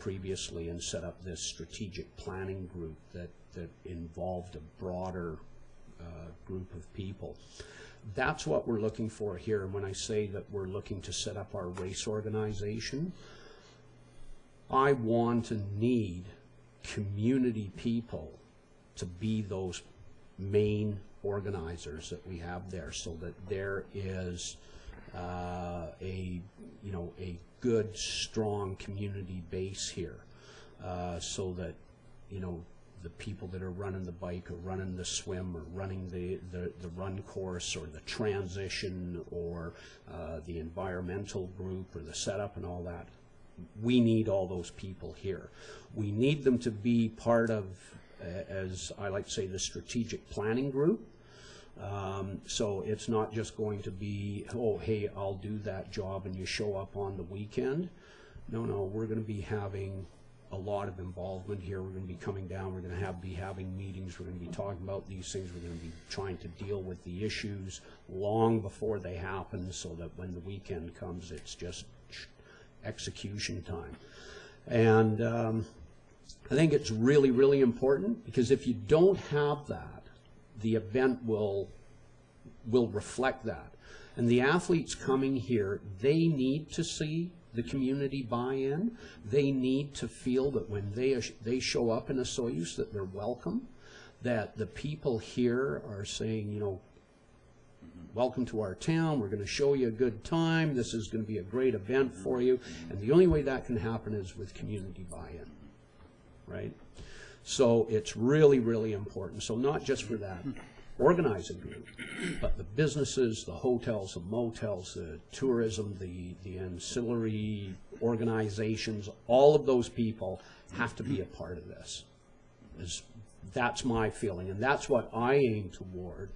previously and set up this strategic planning group that involved a broader group of people. That's what we're looking for here. And when I say that we're looking to set up our race organization, I want and need community people to be those main organizers that we have there, so that there is a good, strong community base here, so that the people that are running the bike or running the swim or running the run course or the transition or the environmental group or the setup and all that, we need all those people here. We need them to be part of, as I like to say, the strategic planning group. So it's not just going to be, oh, hey, I'll do that job and you show up on the weekend. No, we're going to be having a lot of involvement here. We're going to be coming down. We're going to be having meetings. We're going to be talking about these things. We're going to be trying to deal with the issues long before they happen, so that when the weekend comes, it's just execution time. And I think it's really, really important, because if you don't have that, the event will reflect that. And the athletes coming here, they need to see the community buy-in. They need to feel that when they show up in Osoyoos, that they're welcome, that the people here are saying, welcome to our town, we're going to show you a good time, this is going to be a great event for you. And the only way that can happen is with community buy-in, right? So it's really, really important. So not just for that organizing group, but the businesses, the hotels, the motels, the tourism, the ancillary organizations, all of those people have to be a part of this. As that's my feeling, and that's what I aim toward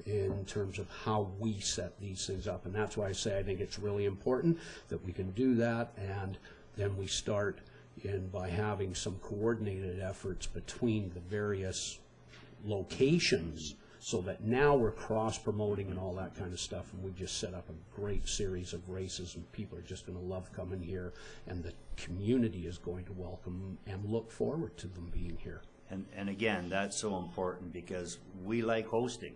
in terms of how we set these things up. And that's why I say I think it's really important that we can do that, and then we start in by having some coordinated efforts between the various locations, so that now we're cross-promoting and all that kind of stuff, and we just set up a great series of races, and people are just going to love coming here, and the community is going to welcome and look forward to them being here. And again, that's so important because we like hosting.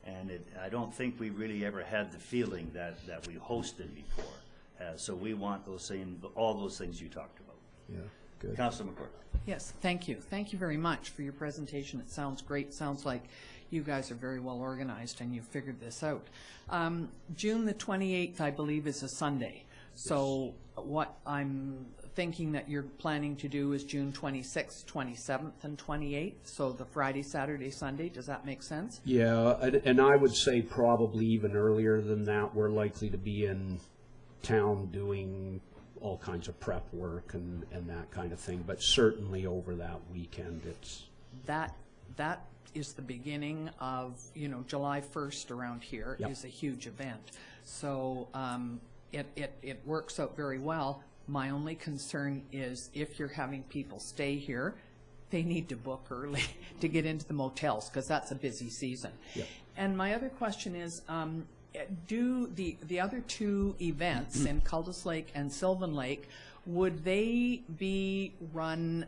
And I don't think we really ever had the feeling that we hosted before. So we want those same, all those things you talked about. Yeah, good. Councilor McCord. Yes, thank you. Thank you very much for your presentation. It sounds great. Sounds like you guys are very well organized and you've figured this out. June the 28th, I believe, is a Sunday. So what I'm thinking that you're planning to do is June 26th, 27th, and 28th. So the Friday, Saturday, Sunday. Does that make sense? Yeah, and I would say probably even earlier than that. We're likely to be in town doing all kinds of prep work and that kind of thing, but certainly over that weekend it's... That is the beginning of, July 1st around here. Yep. Is a huge event. So it works out very well. My only concern is if you're having people stay here, they need to book early to get into the motels, because that's a busy season. Yep. And my other question is, do the other two events in Cultus Lake and Sylvan Lake, would they be run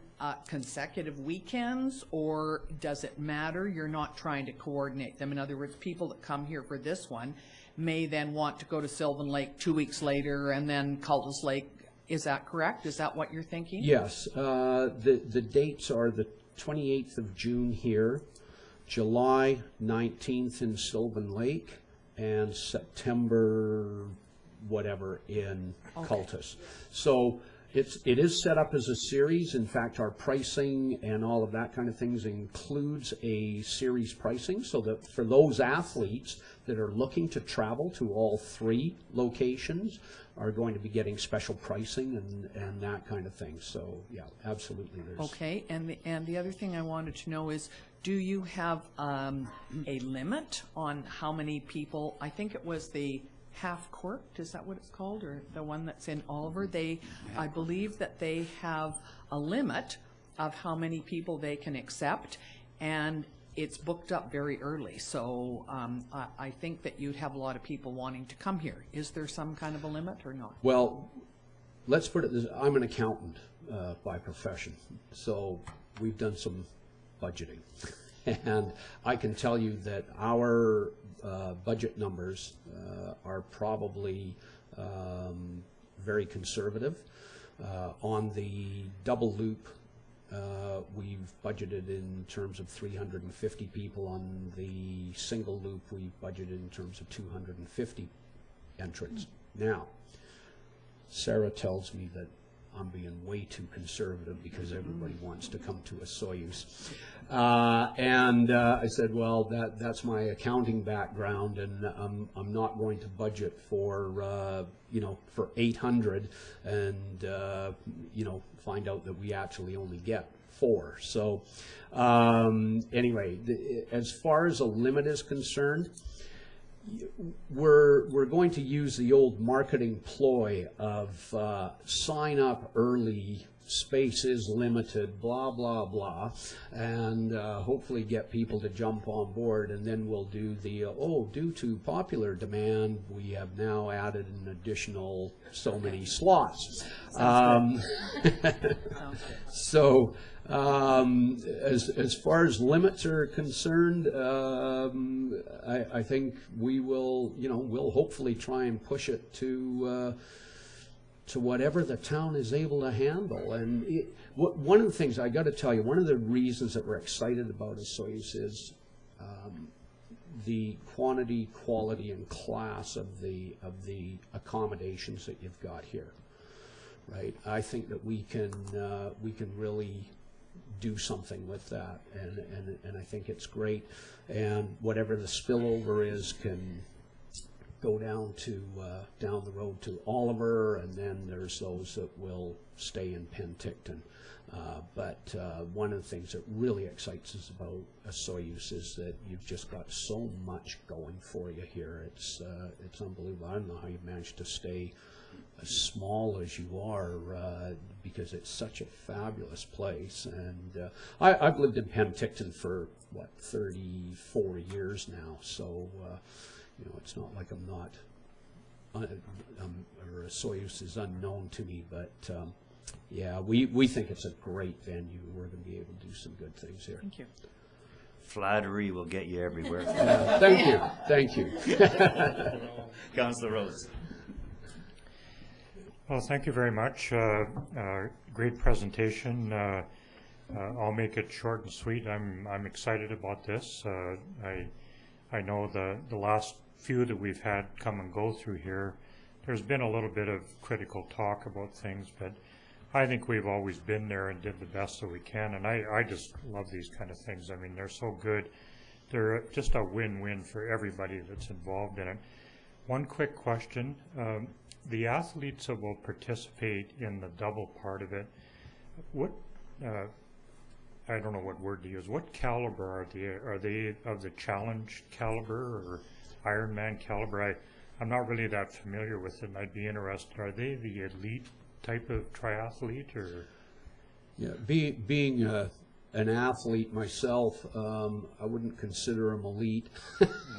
consecutive weekends, or does it matter? You're not trying to coordinate them. In other words, people that come here for this one may then want to go to Sylvan Lake 2 weeks later and then Cultus Lake. Is that correct? Is that what you're thinking? Yes. The dates are the 28th of June here, July 19th in Sylvan Lake, and September whatever in Cultus. So it is set up as a series. In fact, our pricing and all of that kind of things includes a series pricing, so that for those athletes that are looking to travel to all three locations are going to be getting special pricing and that kind of thing. So yeah, absolutely. Okay, and the other thing I wanted to know is, do you have a limit on how many people? I think it was the Half Corked, is that what it's called, or the one that's in Oliver? I believe that they have a limit of how many people they can accept, and it's booked up very early. So I think that you'd have a lot of people wanting to come here. Is there some kind of a limit or not? Well, let's put it this: I'm an accountant by profession, so we've done some budgeting, and I can tell you that our budget numbers are probably very conservative. On the double loop, we've budgeted in terms of 350 people. On the single loop, we've budgeted in terms of 250 entrants. Now, Sarah tells me that I'm being way too conservative because everybody wants to come to a Soyuz. And I said, well, that's my accounting background, and I'm not going to budget for, for 800 and, find out that we actually only get 4. So anyway, as far as a limit is concerned, we're going to use the old marketing ploy of sign up early, space is limited, blah, blah, blah, and hopefully get people to jump on board, and then we'll do the, due to popular demand, we have now added an additional so many slots. So as far as limits are concerned, I think we will, we'll hopefully try and push it to whatever the town is able to handle. And one of the things I got to tell you, one of the reasons that we're excited about Soyuz is the quantity, quality, and class of the accommodations that you've got here. Right, I think that we can really do something with that, and I think it's great. And whatever the spillover is go down to down the road to Oliver, and then there's those that will stay in Penticton. But one of the things that really excites us about Soyuz is that you've just got so much going for you here. It's unbelievable. I don't know how you managed to stay as small as you are, because it's such a fabulous place. And I've lived in Penticton for, 34 years now, so it's not like I'm not, or Soyuz is unknown to me, but yeah, we think it's a great venue. We're going to be able to do some good things here. Thank you. Flattery will get you everywhere. Thank you. Councillor Rose. Well, thank you very much. Great presentation. I'll make it short and sweet. I'm excited about this. I know the last few that we've had come and go through here, there's been a little bit of critical talk about things, but I think we've always been there and did the best that we can, and I just love these kind of things. I mean, they're so good. They're just a win-win for everybody that's involved in it. One quick question. The athletes that will participate in the double part of it, what, I don't know what word to use, what caliber are they? Are they of the challenge caliber or Ironman caliber? I'm not really that familiar with it, and I'd be interested. Are they the elite type of triathlete, or? Yeah, being an athlete myself, I wouldn't consider them elite.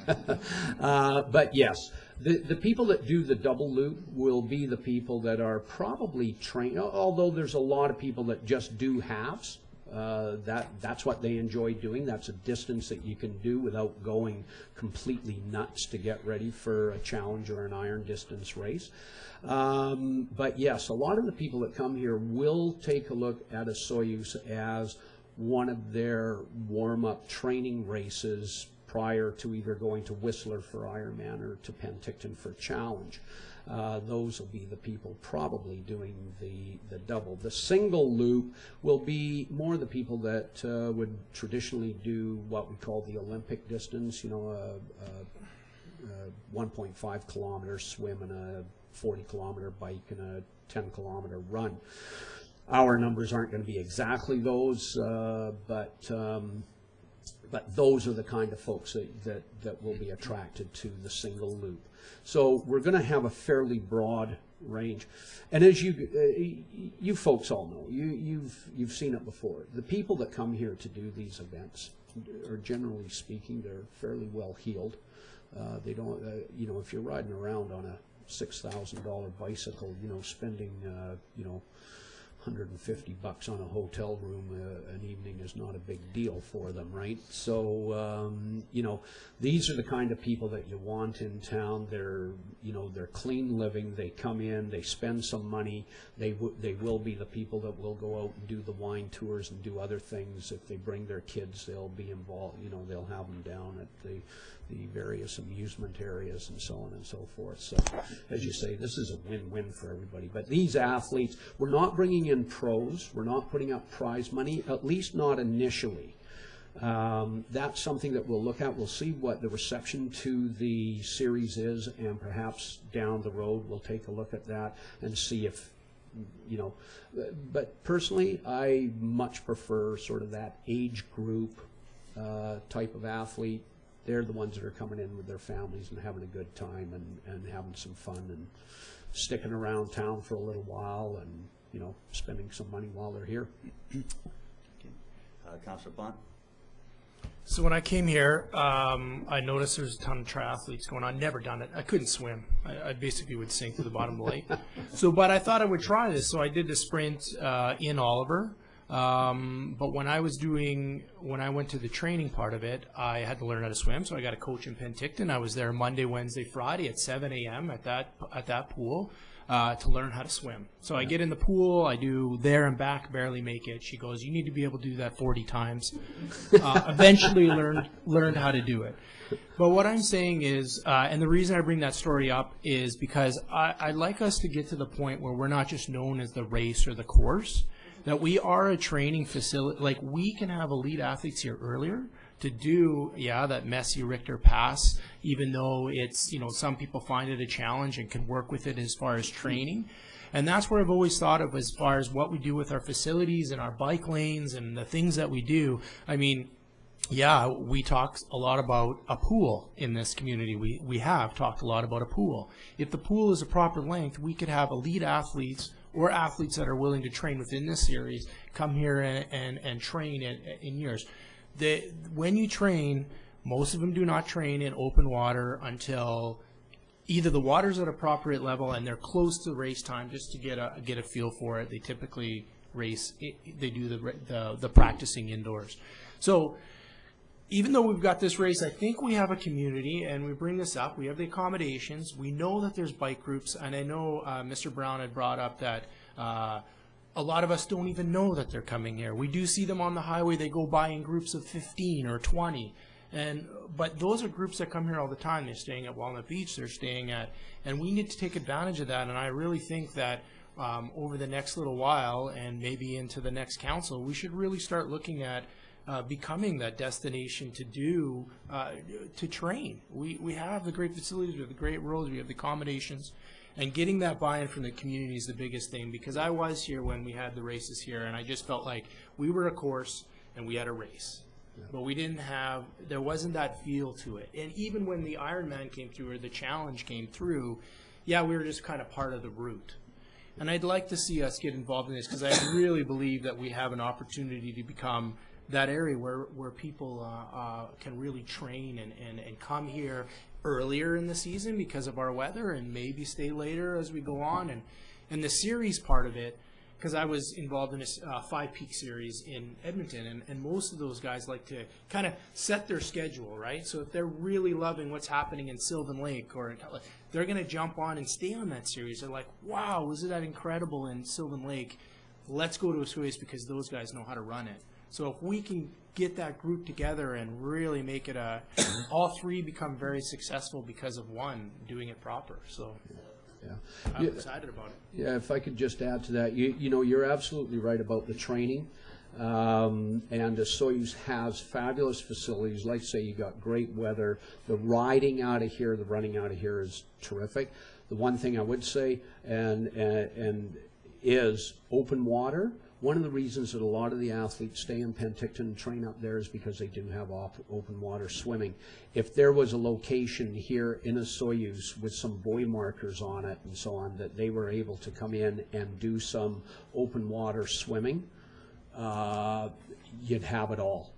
But yes, the people that do the double loop will be the people that are probably trained, although there's a lot of people that just do halves. That's what they enjoy doing. That's a distance that you can do without going completely nuts to get ready for a challenge or an iron distance race. But yes, a lot of the people that come here will take a look at a Soyuz as one of their warm-up training races prior to either going to Whistler for Ironman or to Penticton for challenge. Those will be the people probably doing the double. The single loop will be more the people that would traditionally do what we call the Olympic distance, 1.5 kilometer swim and a 40 kilometer bike and a 10 kilometer run. Our numbers aren't going to be exactly those, but those are the kind of folks that will be attracted to the single loop. So we're going to have a fairly broad range, and as you folks all know, you've seen it before. The people that come here to do these events are, generally speaking, they're fairly well heeled. They don't, if you're riding around on a $6,000 bicycle, spending, $150 on a hotel room an evening is not a big deal for them, right? So, these are the kind of people that you want in town. They're clean living. They come in, they spend some money. They will be the people that will go out and do the wine tours and do other things. If they bring their kids, they'll be involved. They'll have them down at the various amusement areas and so on and so forth. So, as you say, this is a win-win for everybody. But these athletes, we're not bringing in pros. We're not putting up prize money, at least not initially. That's something that we'll look at. We'll see what the reception to the series is, and perhaps down the road we'll take a look at that and see if, but personally, I much prefer sort of that age group type of athlete. They're the ones that are coming in with their families and having a good time and having some fun and sticking around town for a little while and, spending some money while they're here. Okay. Councillor Blunt? So when I came here, I noticed there's a ton of triathletes going on. Never done it. I couldn't swim. I basically would sink to the bottom of the lake. But I thought I would try this. So I did the sprint in Oliver. But when I went to the training part of it, I had to learn how to swim. So I got a coach in Penticton. I was there Monday, Wednesday, Friday at 7 a.m. at that pool to learn how to swim. So I get in the pool. I do there and back, barely make it. She goes, "You need to be able to do that 40 times." Eventually learned how to do it. But what I'm saying is, and the reason I bring that story up is because I'd like us to get to the point where we're not just known as the race or the course, that we are a training facility. Like, we can have elite athletes here earlier to do, that messy Richter Pass, even though it's, some people find it a challenge and can work with it as far as training. And that's where I've always thought of as far as what we do with our facilities and our bike lanes and the things that we do. I mean, we talk a lot about a pool in this community. We have talked a lot about a pool. If the pool is a proper length, we could have elite athletes or athletes that are willing to train within this series come here and train in yours. When you train, most of them do not train in open water until either the water's at a appropriate level and they're close to race time, just to get a feel for it. They typically race. They do the practicing indoors. So even though we've got this race, I think we have a community, and we bring this up. We have the accommodations. We know that there's bike groups, and I know Mr. Brown had brought up that a lot of us don't even know that they're coming here. We do see them on the highway. They go by in groups of 15 or 20. But those are groups that come here all the time. They're staying at Walnut Beach. They're staying at, and we need to take advantage of that. And I really think that over the next little while, and maybe into the next council, we should really start looking at becoming that destination to train. We have the great facilities, we have the great roads, we have the accommodations, and getting that buy-in from the community is the biggest thing, because I was here when we had the races here, and I just felt like we were a course and we had a race. But there wasn't that feel to it. And even when the Ironman came through, or the challenge came through, we were just kind of part of the route. And I'd like to see us get involved in this, because I really believe that we have an opportunity to become that area where people can really train and come here earlier in the season because of our weather, and maybe stay later as we go on. And the series part of it, because I was involved in a 5 Peak series in Edmonton, and most of those guys like to kind of set their schedule, right? So if they're really loving what's happening in Sylvan Lake, they're going to jump on and stay on that series. They're like, wow, wasn't that incredible in Sylvan Lake? Let's go to Osoyoos because those guys know how to run it. So if we can get that group together and really make it all three become very successful because of one doing it proper. So I'm excited about it. Yeah, if I could just add to that, you're absolutely right about the training. And Osoyoos has fabulous facilities. Like say, you got great weather. The riding out of here, the running out of here is terrific. The one thing I would say and is open water. One of the reasons that a lot of the athletes stay in Penticton and train up there is because they do have open water swimming. If there was a location here in Osoyoos with some buoy markers on it and so on, that they were able to come in and do some open water swimming, you'd have it all.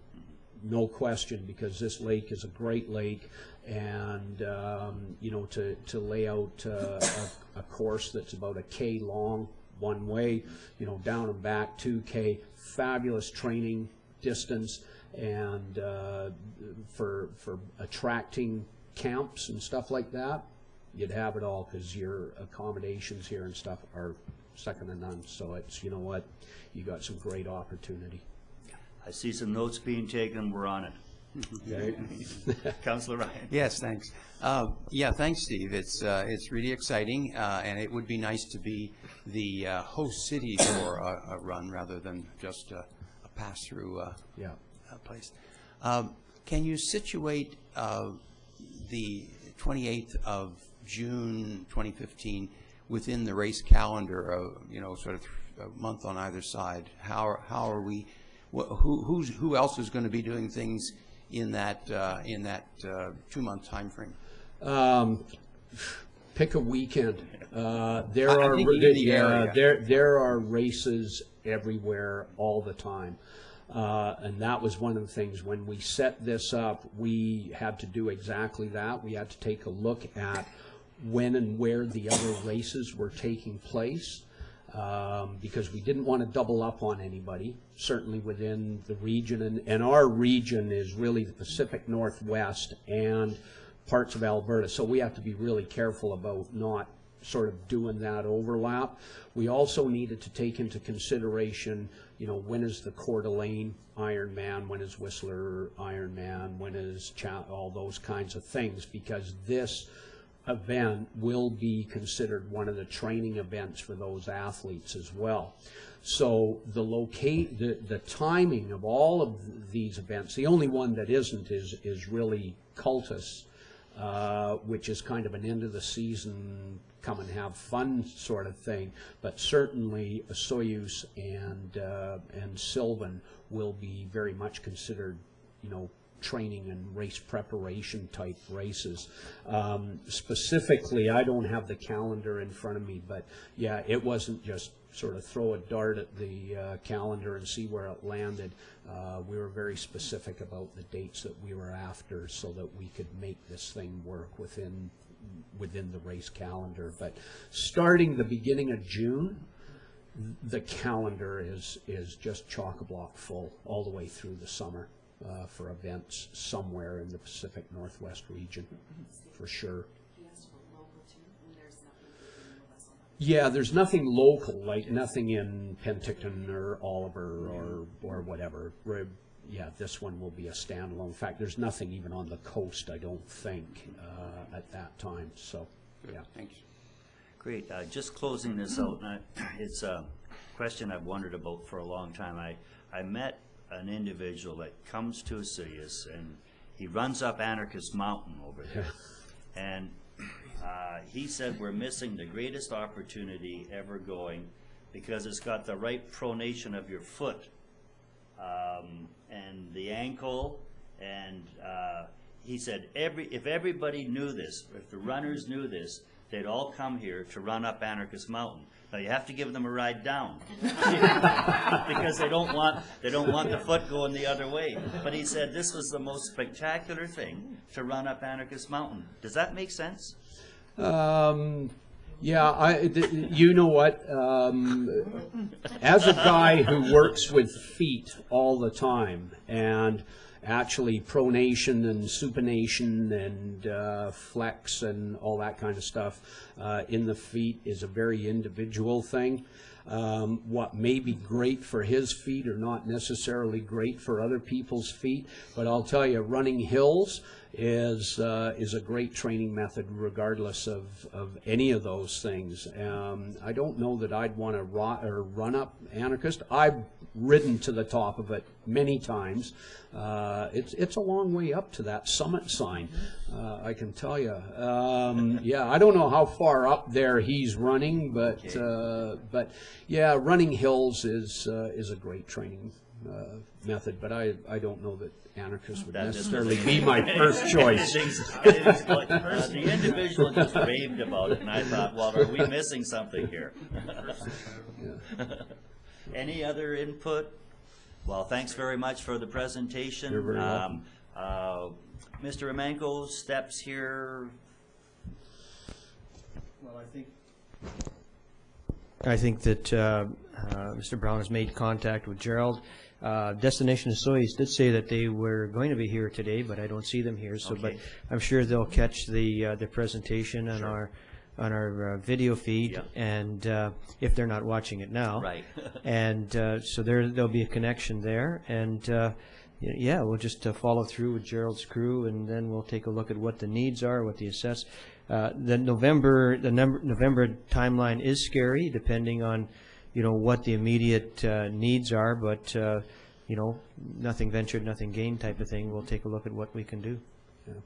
No question, because this lake is a great lake, and to lay out a course that's about a K long, one way, down and back 2K, fabulous training distance, and for attracting camps and stuff like that, you'd have it all, because your accommodations here and stuff are second to none. So it's, you got some great opportunity. I see some notes being taken. We're on it. Okay. Councillor Ryan. Yes, thanks. Thanks, Steve. It's really exciting, and it would be nice to be the host city for a run rather than just a pass-through place. Can you situate the 28th of June 2015 within the race calendar, sort of a month on either side? How are we? Who else is going to be doing things in that 2-month time frame? Pick a weekend. There are races everywhere all the time, and that was one of the things when we set this up. We had to do exactly that. We had to take a look at when and where the other races were taking place. Because we didn't want to double up on anybody, certainly within the region. And our region is really the Pacific Northwest and parts of Alberta. So we have to be really careful about not sort of doing that overlap. We also needed to take into consideration, when is the Coeur d'Alene Ironman, when is Whistler Ironman, when is all those kinds of things, because this event will be considered one of the training events for those athletes as well. So the timing of all of these events, the only one that isn't is really Cultus, which is kind of an end of the season, come and have fun sort of thing. But certainly Soyuz and Sylvan will be very much considered, you know, training and race preparation type races. Specifically, I don't have the calendar in front of me, but yeah, it wasn't just sort of throw a dart at the calendar and see where it landed. We were very specific about the dates that we were after so that we could make this thing work within the race calendar. But starting the beginning of June, the calendar is just chock-a-block full all the way through the summer for events somewhere in the Pacific Northwest region, for sure. He asked about local too, and there's nothing in US on that. Yeah, there's nothing local, like nothing in Penticton or Oliver or whatever. Yeah, this one will be a standalone. In fact, there's nothing even on the coast, I don't think, at that time. So, yeah. Thanks. Great. Just closing this out, and it's a question I've wondered about for a long time. I met an individual that comes to Osoyoos, and he runs up Anarchist Mountain over there. And he said we're missing the greatest opportunity ever going because it's got the right pronation of your foot and the ankle. And he said if everybody knew this, if the runners knew this, they'd all come here to run up Anarchist Mountain. Now you have to give them a ride down because they don't want the foot going the other way. But he said this was the most spectacular thing to run up Anarchist Mountain. Does that make sense? Yeah, you know what? As a guy who works with feet all the time, and actually pronation and supination and flex and all that kind of stuff in the feet is a very individual thing. What may be great for his feet are not necessarily great for other people's feet, but I'll tell you, running hills is a great training method regardless of any of those things. I don't know that I'd want to run up Anarchist. I've ridden to the top of it many times. It's a long way up to that summit sign, I can tell you. Yeah, I don't know how far up there he's running, but yeah, running hills is a great training method, but I don't know that Anarchist would necessarily be my first choice. The individual just raved about it, and I thought, well, are we missing something here? Any other input? Well, thanks very much for the presentation. You're very welcome. Mr. Emanko, steps here. Well, I think that Mr. Brown has made contact with Gerald. Destination Osoyoos did say that they were going to be here today, but I don't see them here. So, Okay. but I'm sure they'll catch the presentation on our video feed, Yeah. and if they're not watching it now, Right. and so there'll be a connection there, and yeah, we'll just follow through with Gerald's crew, and then we'll take a look at what the needs are, what the assess. The November timeline is scary, depending on what the immediate needs are, but nothing ventured, nothing gained type of thing. We'll take a look at what we can do. Yeah.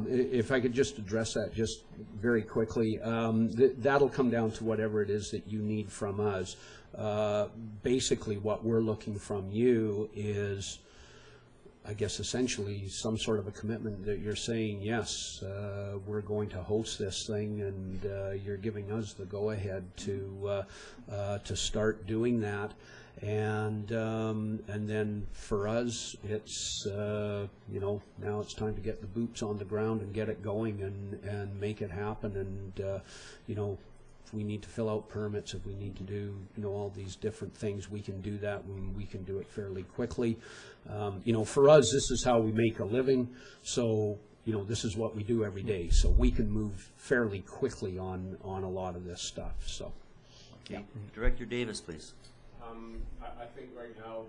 If I could just address that just very quickly, that'll come down to whatever it is that you need from us. Basically, what we're looking from you is, I guess, essentially some sort of a commitment that you're saying, yes, we're going to host this thing, and you're giving us the go-ahead to start doing that. And then for us, it's now it's time to get the boots on the ground and get it going and make it happen. And if we need to fill out permits, if we need to do all these different things, we can do that. We can do it fairly quickly. For us, this is how we make a living. So this is what we do every day. So we can move fairly quickly on a lot of this stuff. So, Okay. Director Davis, please. I think right now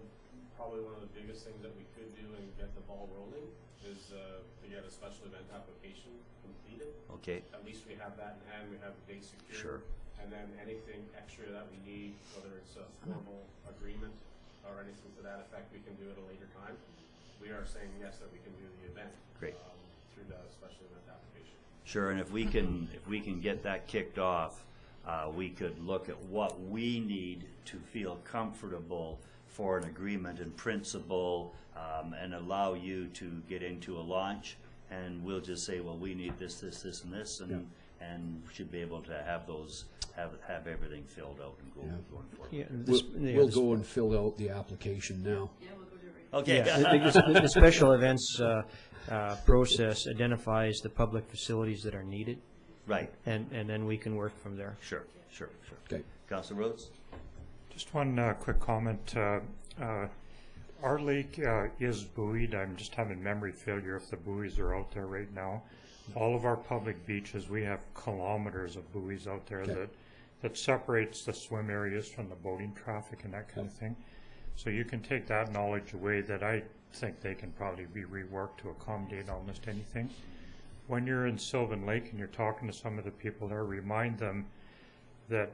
probably one of the biggest things that we could do and get the ball rolling is to get a special event application completed. Okay, At least we have that in hand, we have the date secured. Sure. And then anything extra that we need, whether it's a formal agreement or anything to that effect, we can do at a later time. We are saying yes, that we can do the event. Great. Through the special event application. sure, and if we can get that kicked off, we could look at what we need to feel comfortable for an agreement in principle, and allow you to get into a launch, and we'll just say, well, we need this, this, this, and this, and should be able to have those, have everything filled out and going forward. Yeah, We'll go and fill out the application now. Okay. The special events process identifies the public facilities that are needed, Right, and then we can work from there. sure. Okay. Councilor Rhodes? Just one quick comment. Our lake is buoyed. I'm just having memory failure if the buoys are out there right now. All of our public beaches, we have kilometers of buoys out there that separates the swim areas from the boating traffic and that kind of thing. So you can take that knowledge away that I think they can probably be reworked to accommodate almost anything. When you're in Sylvan Lake and you're talking to some of the people there, remind them that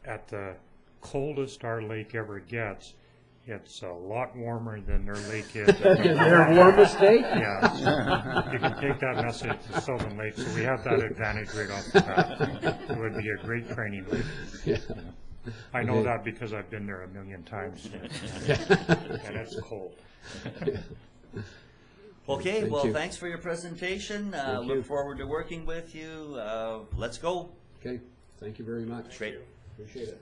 at the coldest our lake ever gets, it's a lot warmer than their lake is. Their warmest day? Yeah. You can take that message to Sylvan Lake, so we have that advantage right off the bat. It would be a great training lake. Yeah. I know that because I've been there a million times, and it's cold. Okay, Thank well, you. thanks for your presentation. Thank you. Look forward to working with you. Let's go. Okay, thank you very much. Great. Appreciate it.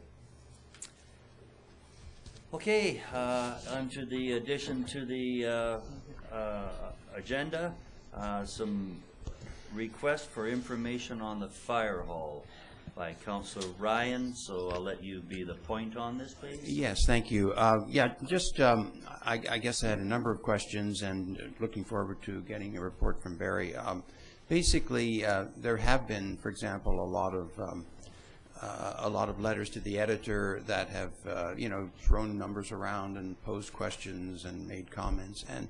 Okay, on to the addition to the agenda, some request for information on the fire hall by Councilor Ryan, so I'll let you be the point on this, please. Yes, thank you. Yeah, just, I guess I had a number of questions and looking forward to getting a report from Barry. Basically, there have been, for example, a lot of letters to the editor that have, thrown numbers around and posed questions and made comments. And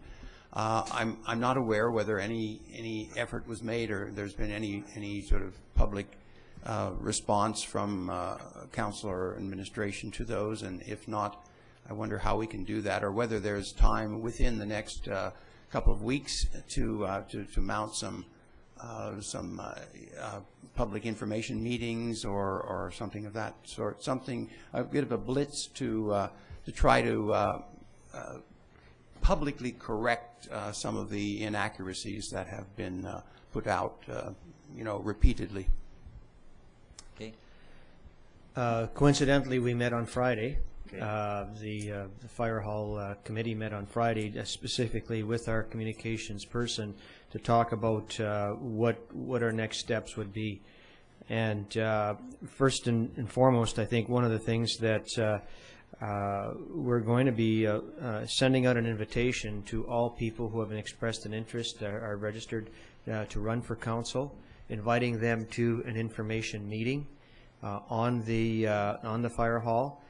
I'm not aware whether any effort was made or there's been any sort of public response from council or administration to those. And if not, I wonder how we can do that, or whether there's time within the next couple of weeks to mount some public information meetings or something of that sort, a bit of a blitz to try to publicly correct some of the inaccuracies that have been put out, repeatedly. Okay. Coincidentally, we met on Friday. Okay. The Fire Hall Committee met on Friday specifically with our communications person to talk about what our next steps would be. And first and foremost, I think one of the things that we're going to be sending out an invitation to all people who have expressed an interest, are registered to run for council, inviting them to an information meeting on the fire hall.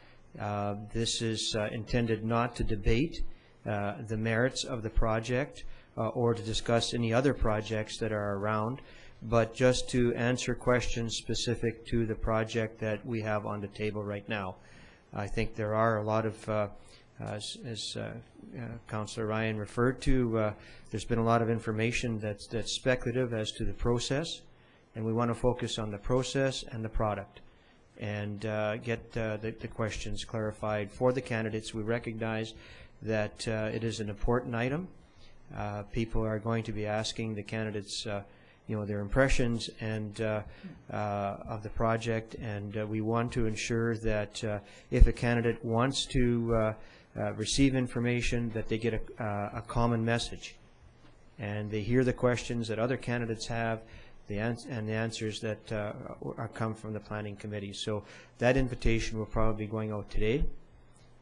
This is intended not to debate the merits of the project or to discuss any other projects that are around, but just to answer questions specific to the project that we have on the table right now. I think there are a lot of, as Councillor Ryan referred to, there's been a lot of information that's speculative as to the process, and we want to focus on the process and the product and get the questions clarified for the candidates. We recognize that it is an important item. People are going to be asking the candidates their impressions and of the project, and we want to ensure that if a candidate wants to receive information, that they get a common message, and they hear the questions that other candidates have, and the answers that come from the planning committee. So that invitation will probably be going out today,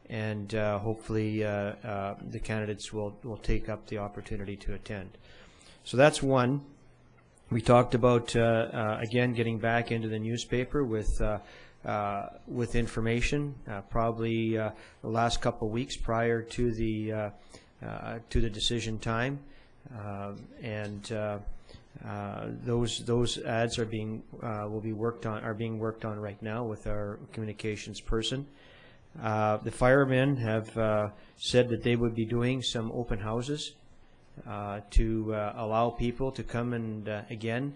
and hopefully the candidates will take up the opportunity to attend. So that's one. We talked about, again, getting back into the newspaper with with information, probably the last couple of weeks prior to the decision time, and those ads are being being worked on right now with our communications person. The firemen have said that they would be doing some open houses to allow people to come and again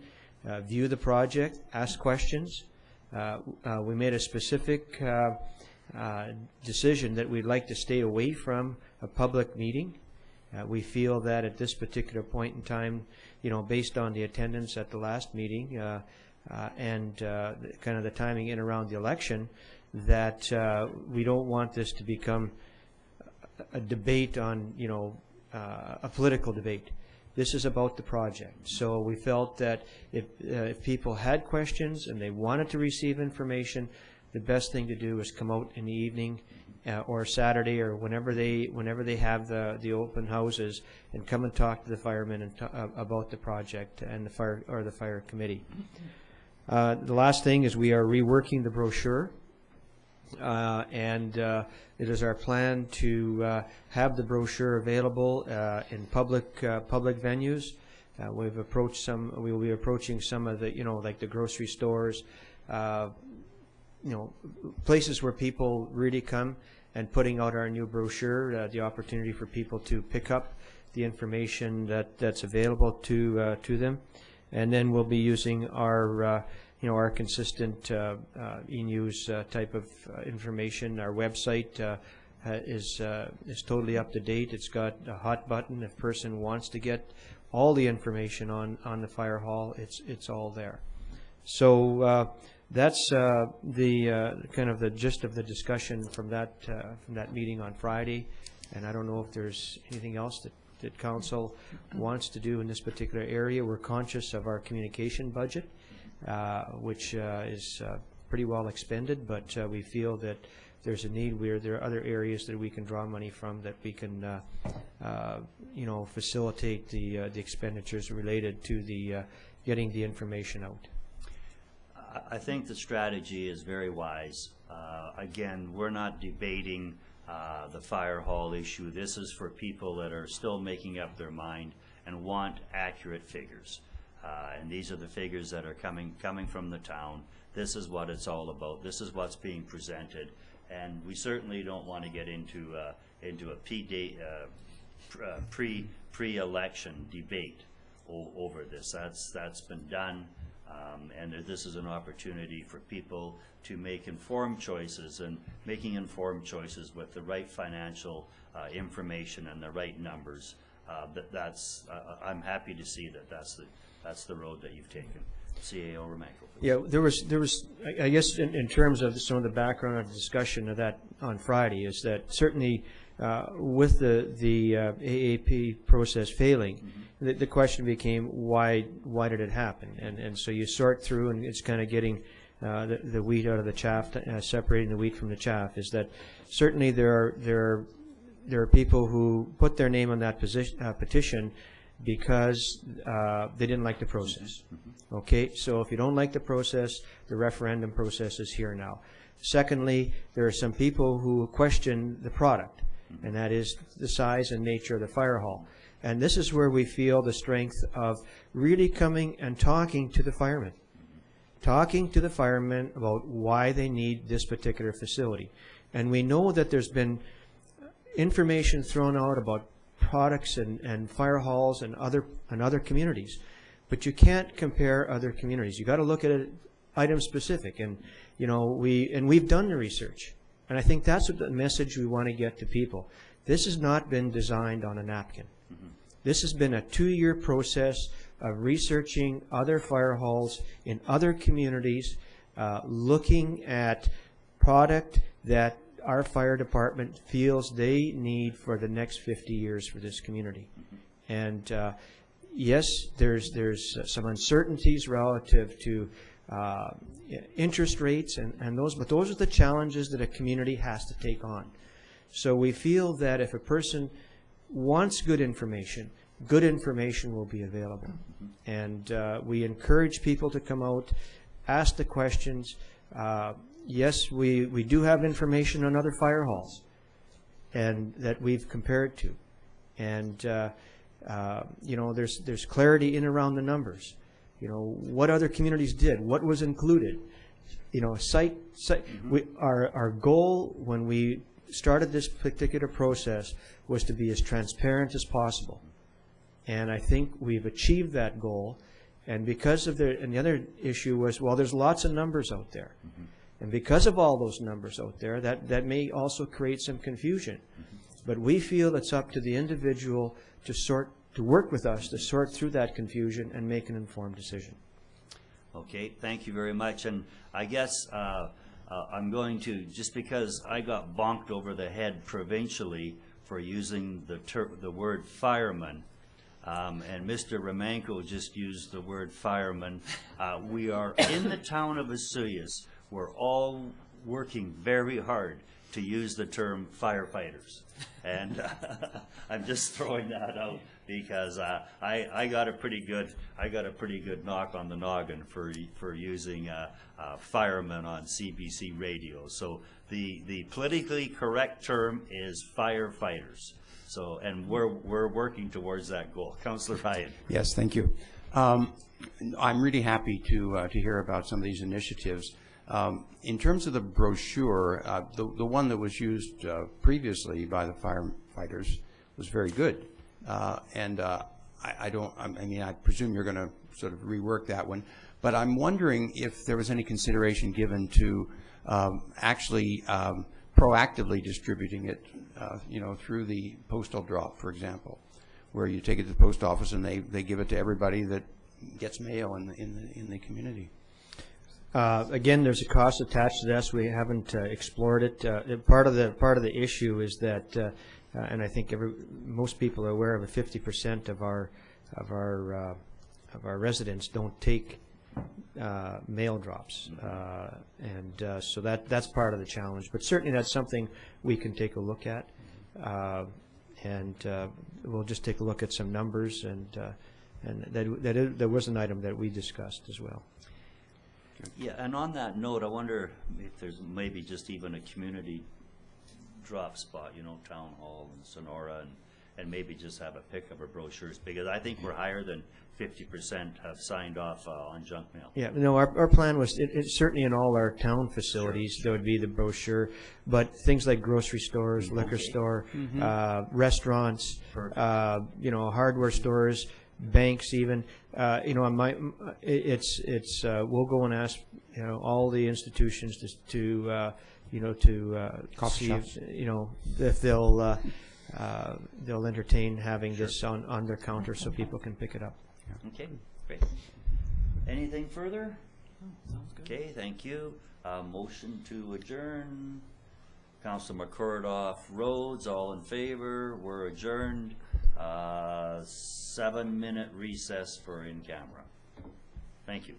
view the project, ask questions. We made a specific decision that we'd like to stay away from a public meeting. We feel that at this particular point in time, based on the attendance at the last meeting and kind of the timing in around the election, that we don't want this to become a debate on, a political debate. This is about the project. So we felt that if people had questions and they wanted to receive information, the best thing to do is come out in the evening or Saturday or whenever they have the open houses and come and talk to the firemen and about the project and the fire committee. The last thing is we are reworking the brochure. And it is our plan to have the brochure available in public venues. We will be approaching some of the, like the grocery stores, places where people really come, and putting out our new brochure, the opportunity for people to pick up the information that's available to them. And then we'll be using our our consistent e-news type of information. Our website is totally up to date. It's got a hot button. If a person wants to get all the information on the fire hall, it's all there. So that's the kind of the gist of the discussion from that meeting on Friday. And I don't know if there's anything else that council wants to do in this particular area. We're conscious of our communication budget, which is pretty well expended, but we feel that there's a need where there are other areas that we can draw money from that we can, facilitate the expenditures related to the getting the information out. I think the strategy is very wise. Again, we're not debating the fire hall issue. This is for people that are still making up their mind and want accurate figures. And these are the figures that are coming from the town. This is what it's all about. This is what's being presented, and we certainly don't want to get into a pre-election debate over this. That's been done, and this is an opportunity for people to make informed choices, and making informed choices with the right financial information and the right numbers. I'm happy to see that that's the road that you've taken. CAO Remenko. Yeah, there was I guess in terms of some of the background of the discussion of that on Friday is that certainly with the AAP process failing, the question became why did it happen, and so you sort through, and it's kind of getting the wheat out of the chaff, separating the wheat from the chaff. Is that certainly there are people who put their name on that petition because they didn't like the process. Okay, so if you don't like the process, the referendum process is here now. Secondly, there are some people who question the product, and that is the size and nature of the fire hall. And this is where we feel the strength of really coming and talking to the firemen. Talking to the firemen about why they need this particular facility. And we know that there's been information thrown out about products and fire halls and other communities, but you can't compare other communities. You got to look at it item specific, and we've done the research, and I think that's what the message we want to get to people. This has not been designed on a napkin. This has been a 2-year process of researching other fire halls in other communities, looking at product that our fire department feels they need for the next 50 years for this community. And yes, there's some uncertainties relative to interest rates and those, but those are the challenges that a community has to take on. So we feel that if a person wants good information will be available. And we encourage people to come out, ask the questions, yes, we do have information on other fire halls, and that we've compared to. And, you know, there's clarity in around the numbers. You know, what other communities did, what was included. You know, our goal when we started this particular process was to be as transparent as possible. And I think we've achieved that goal. And because of and the other issue was, well, there's lots of numbers out there. And because of all those numbers out there, that may also create some confusion. But we feel it's up to the individual to work with us to sort through that confusion and make an informed decision. Okay, thank you very much. And I guess I'm going to, just because I got bonked over the head provincially for using the word fireman, and Mr. Romanko just used the word fireman. We are in the town of Osoyoos. We're all working very hard to use the term firefighters. And I'm just throwing that out because I got a pretty good knock on the noggin for using fireman on CBC radio. So the politically correct term is firefighters. So, and we're working towards that goal. Councillor Ryan. Yes, thank you. I'm really happy to hear about some of these initiatives. In terms of the brochure, the one that was used previously by the firefighters was very good. I presume you're going to sort of rework that one. But I'm wondering if there was any consideration given to actually proactively distributing it, you know, through the postal drop, for example, where you take it to the post office and they give it to everybody that gets mail in the community. Again, there's a cost attached to this. We haven't explored it. Part of the issue is that, and I think most people are aware of it, 50% of our residents don't take mail drops, so that's part of the challenge. But certainly that's something we can take a look at, and we'll just take a look at some numbers, and that was an item that we discussed as well. Yeah, and on that note, I wonder if there's maybe just even a community drop spot, you know, Town Hall and Sonora, and maybe just have a pick of our brochures, because I think we're higher than 50% have signed off on junk mail. Yeah, no, our plan was, it's certainly in all our town facilities, there would be the brochure, but things like grocery stores, liquor store, restaurants, you know, hardware stores, banks even, you know, we'll go and ask, you know, all the institutions to you know, to coffee see shops, if, you know, if they'll entertain having this on their counter so people can pick it up. Okay, great. Anything further? Sounds good. Okay, thank you. Motion to adjourn. Councilor McCordoff, Rhodes, all in favor. We're adjourned. 7-minute recess for in camera. Thank you.